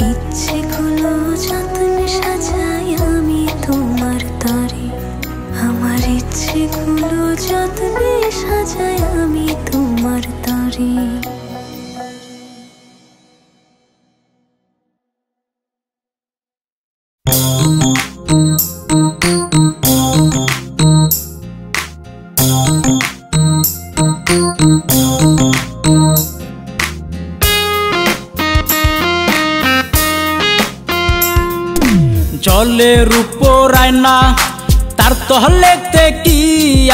ইচ্ছেগুলো যত্নে সাজাই আমি তোমার তরে, আমার ইচ্ছেগুলো যত্নে সাজাই আমি তোমার তরে। জলের উপর আয়না, তার তলেতে কি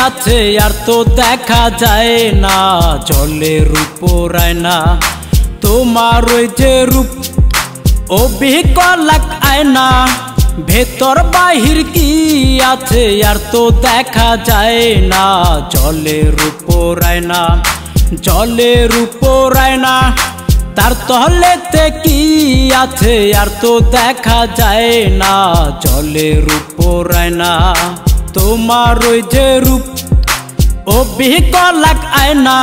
আছে আর তো দেখা যায় না। জলের উপর আয়না, তোমার ওই যে রূপ অবিকলাক আয়না। ভেতর বাহির কি আছে আর তো দেখা যায় না। জলের উপর আয়না, জলের উপর আয়না, তার তলেতে কি আছে আর তো দেখা যায় না। জলের উপর আয়না, তোমার ওই যে রূপ অবিকলাক আয়না।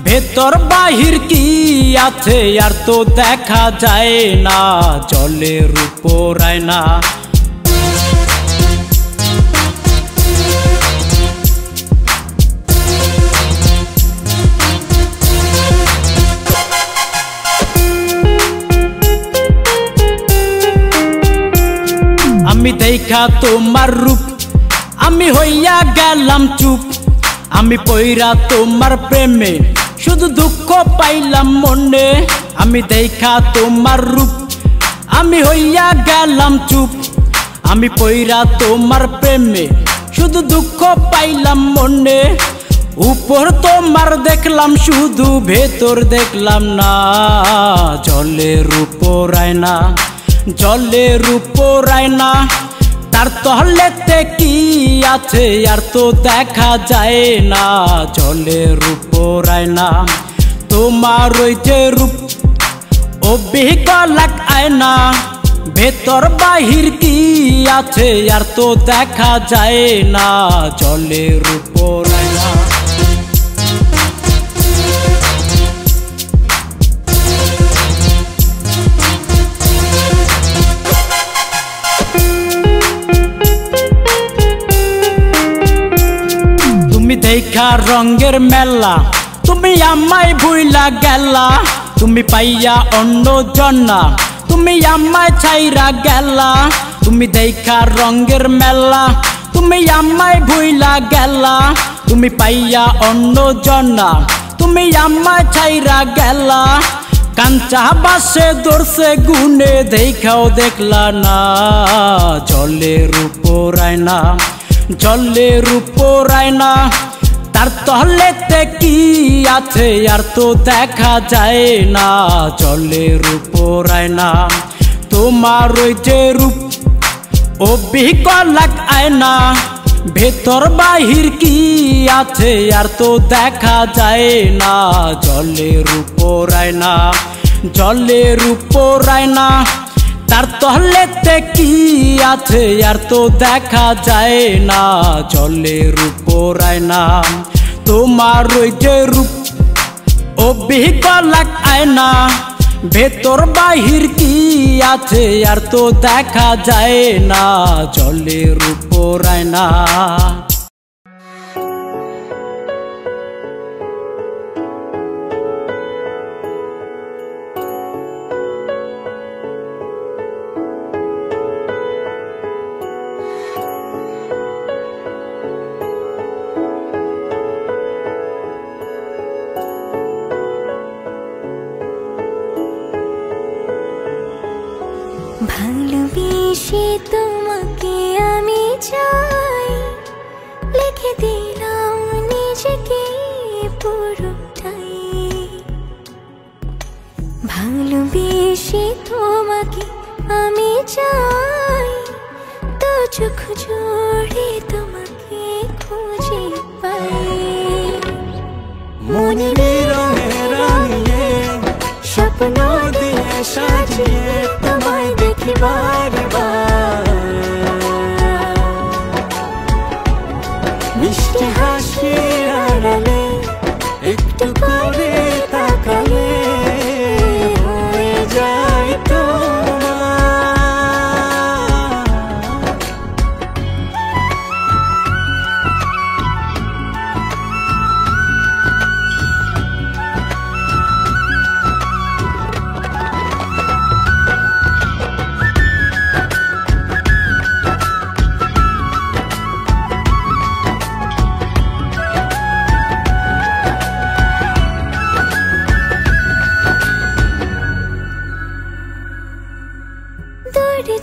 ভেতর বাহির কি আছে আর তো দেখা যায় না। জলের উপর আয়না। আমি দেখা তোমার রূপ, আমি হইয়া গেলাম চুপ। আমি পইরা তোমার প্রেমে শুধু দুঃখ পাইলাম মনে। আমি দেখা তোমার রূপ, আমি হইয়া গেলাম চুপ। আমি পইরা তোমার প্রেমে শুধু দুঃখ পাইলাম মনে। উপর তোমার দেখলাম শুধু, ভেতর দেখলাম না। জলের উপর আয়না, জলের উপর আয়না, তার তলেতে কি আছে আর তো দেখা যায় না। জলের উপর আয়না, তোমার ওই যে রূপ অবিকলাক আয়না, ভেতর বাহির কি আছে আর তো দেখা যায় না। জলের উপর আয়না। তুমি দেখা রঙের মেলা, তুমি আমায় ভুইলা গেলা। তুমি পাইয়া অন্য জন্না, তুমি আমায় ছাইরা গেলা। তুমি দেখা রঙের মেলা, তুমি আমায় ভুইলা গেলা। তুমি পাইয়া অন্য জন্না, তুমি আমায় ছাইরা গেলা। কাঞ্চা বাসে দর্শে গুনে দেখাও দেখলা না। জলের উপর আয়না, জলের উপর আয়না, তার তলেতে কি আছে আর তো দেখা যায় না। জলের উপর আয়না, তোমার ওই যে রূপ অবিকলাক আয়না, ভেতর বাহির কি আছে আর তো দেখা যায় না। জলের উপর আয়না, জলের উপর আয়না, তার তলেতে কি আছে আর তো দেখা যায় না। জলের উপর আয়না, তোমার ওই যে রূপ অবিকলাক আয়না, ভেতর বাহির কি আছে আর তো দেখা যায় না। জলের উপর আয়না। ভালোবেসে তোমাকে আমি চাই, লিখে দিলাম নিজেকে পুরোটাই। ভালোবেসে তোমাকে আমি চাই, তো চোখ জোড়ে তোমাকে খুঁজে পাই। মনের রঙে রাঙিয়ে, স্বপ্ন দিয়ে সাজিয়ে তোমায় দেখি বারবার। মিষ্টি হাসির আড়ালে একটু করে তাকালে হয়ে যায় তোমার।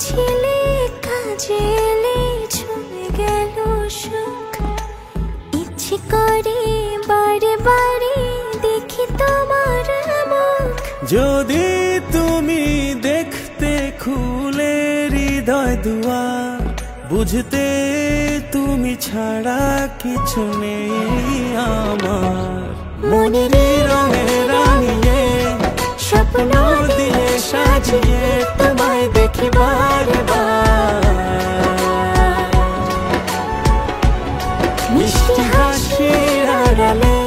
ছিলে কাজে ছুঁয়ে গেল সুখ, ইচ্ছে করে বারে বারে দেখি তোমার মুখ। যদি তুমি দেখতে খুলে হৃদয় দুয়ার, বুঝতে তুমি ছাড়া কিছু নেই আমার। মনের রঙে রাঙিয়ে, স্বপ্ন দিয়ে সাজিয়ে তোমায় দেখি বারবার। মিষ্টি হাসির আড়ালে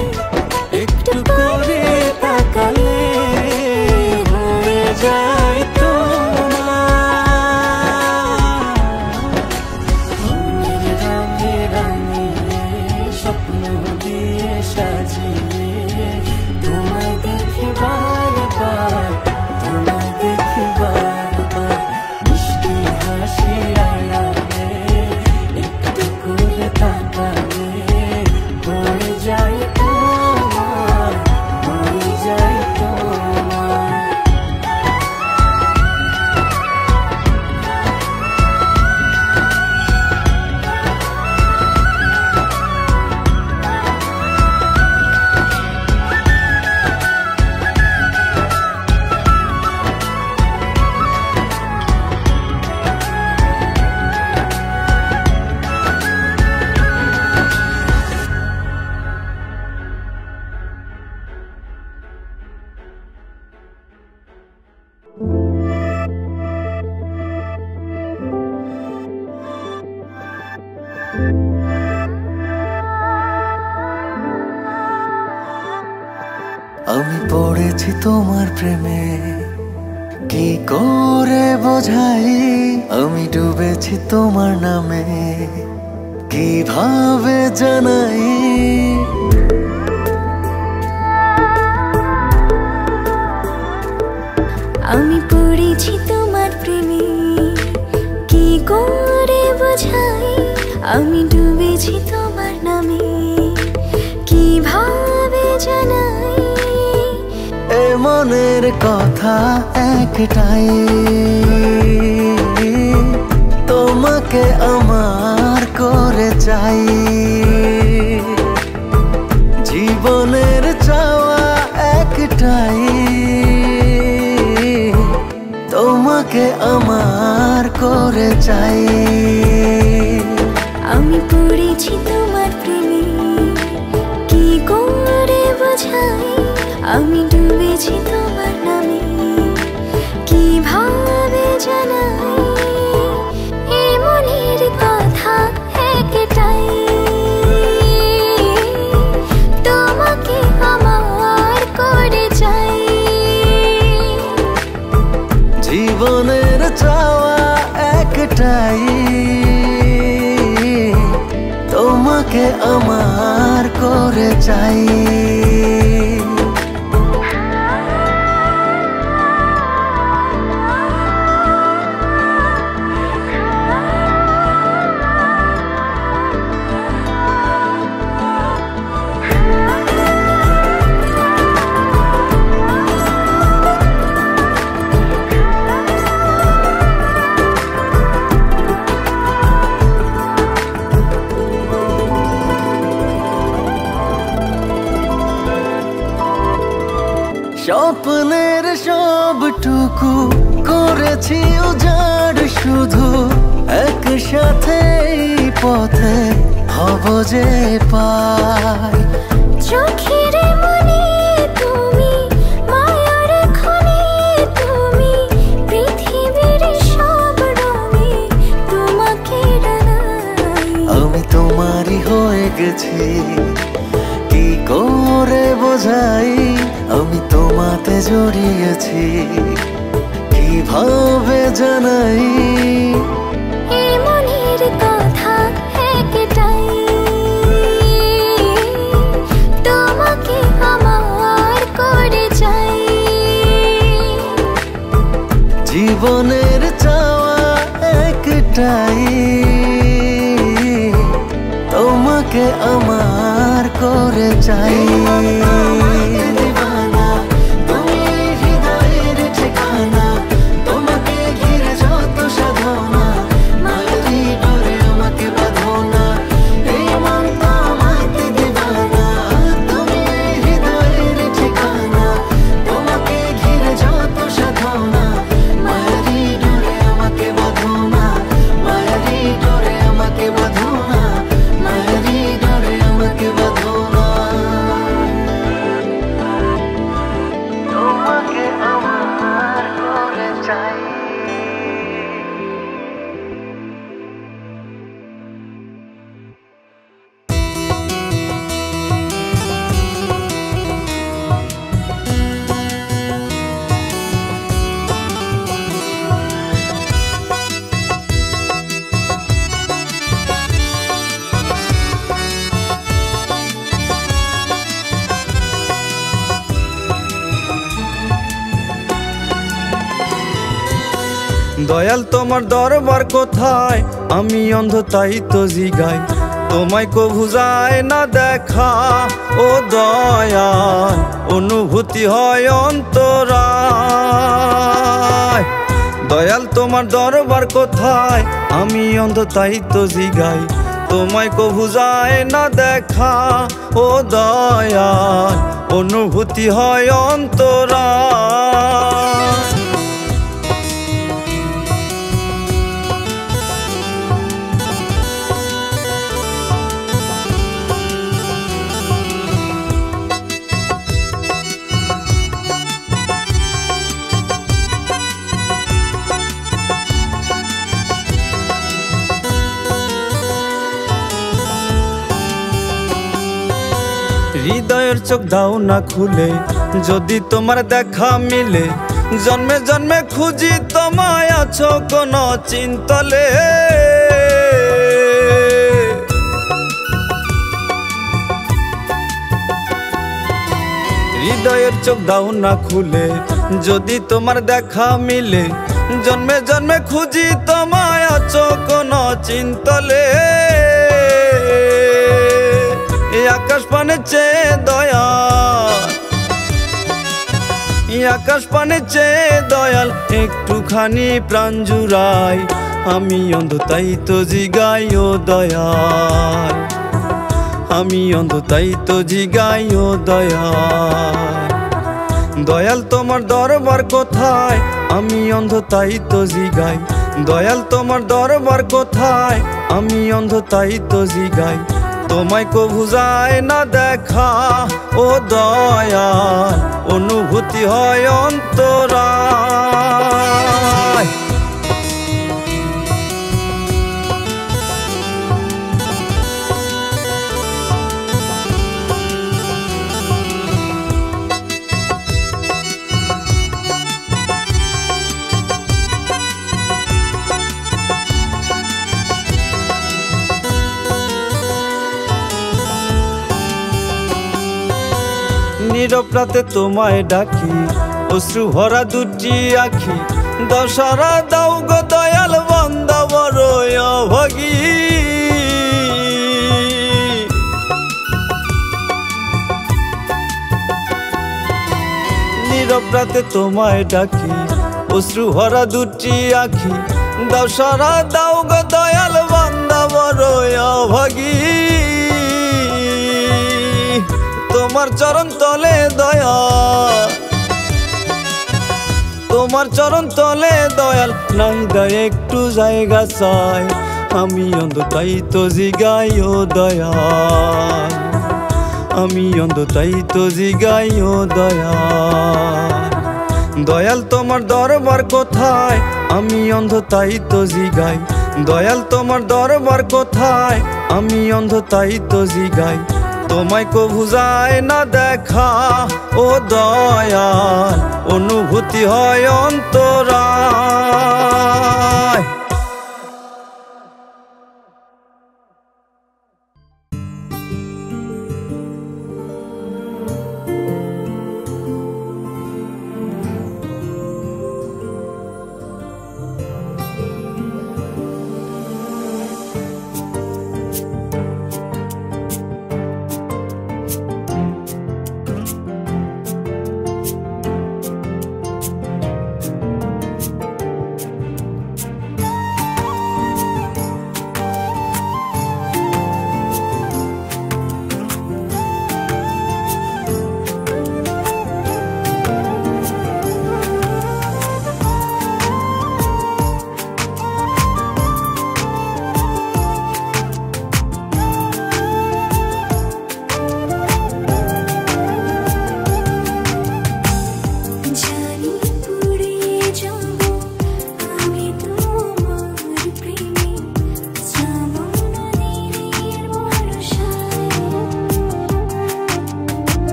একটু করে তাকালে হয়ে যায় তোমার। রঙে রাঙিয়ে, স্বপ্ন দিয়ে সাজিয়ে তোমায় দেখি বারবার, তোমায় দেখি বারবার। মিষ্টি পড়েছি তোমার প্রেমে কি করে বোঝাই আমি ডুবেছি তোমার নামে কিভাবে জানাই আমি পড়েছি তোমার প্রেমে কি করে বোঝাই আমি ডুবেছি তোমার নামে কিভাবে জানাই এ মনের কথা একটাই তোমাকে আমার করে চাই জীবনের চাওয়া একটাই তোমাকে আমার করে চাই আমি পড়েছি তোমার প্রেমে কি করে বোঝাই আমি ডুবেছি তোমার নামে কিভাবে জানাই এ মনের কথা একটাই তোমাকে আমার করে চাই জীবনের চাওয়া একটাই তোমাকে আমার করে চাই স্বপ্নের সবটুকু করেছি উজাড় শুধু একসাথে এই পথে হব যে পাই চোখের মনে তুমি মায়ার খনি তুমি পৃথিবীর সব রঙে তোমাকে ডানাই আমি তোমারই হয়ে গেছি কি করে বোঝাই আমি তোমাতে জড়িয়েছি কিভাবে জানাই এ মনের কথা একটাই তোমাকে আমার করে চাই জীবনের চাওয়া একটাই তোমাকে আমার করে চাই দয়াল তোমার দরবার কোথায় আমি অন্ধ তাই তো জিগাই তোমায় কভু যায় না দেখা ও দয়াল অনুভূতি হয় অন্তরায় দয়াল তোমার দরবার কোথায় আমি অন্ধ তাই তো জিগাই তোমায় কভু যায় না দেখা ও দয়াল অনুভূতি হয় অন্তরায় হৃদয় হৃদয়ের চোখ দাও না খুলে, যদি তোমার দেখা মিলে, জন্মে জন্মে খুঁজি তোমায়, আছো কোন চিন্তলে। হৃদয়ের চোখ দাও না খুলে, যদি তোমার দেখা মিলে, জন্মে জন্মে খুঁজি তোমায়, আছো কোন চিন্তলে। এই আকাশ পানে চেয়ে দয়াল, এই আকাশ পানে চেয়ে দয়াল, একটুখানি প্রাণ জুড়াই, আমি অন্ধ তাই তো জিগাই ও দয়াল, আমি অন্ধ তাই তো জিগাই ও দয়াল। দয়াল তোমার দরবার কোথায়, আমি অন্ধ তাই তো জিগাই, দয়াল তোমার দরবার কোথায়, আমি অন্ধ তাই তো জিগাই, তোমায় কভু যায় না দেখা ও দয়াল, অনুভূতি হয় অন্তরায়। নীরব রাতে তোমায় ডাকি, অশ্রু ভরা দুটি আখি, দশারা দাও গো দয়াল, বান্দা বড় অভাগী। নীরব রাতে তোমায় ডাকি, অশ্রু ভরা দুটি আখি, দশারা দাও গো দয়াল, বান্দা বড় অভাগী। তোমার চরণ তলে দয়াল, তোমার চরণ তলে দয়াল, নাই দেয় একটু জায়গা চাই, আমি অন্ধ তাই তো জিগাই ও দয়াল, আমি অন্ধ তাই তো জিগাই ও দয়াল। দয়াল তোমার দরবার কোথায়, আমি অন্ধ তাই তো জিগাই, দয়াল তোমার দরবার কোথায়, আমি অন্ধ তাই তো জিগাই, তোমায় কভু যায় না দেখা ও দয়াল, অনুভূতি হয় অন্তরায়।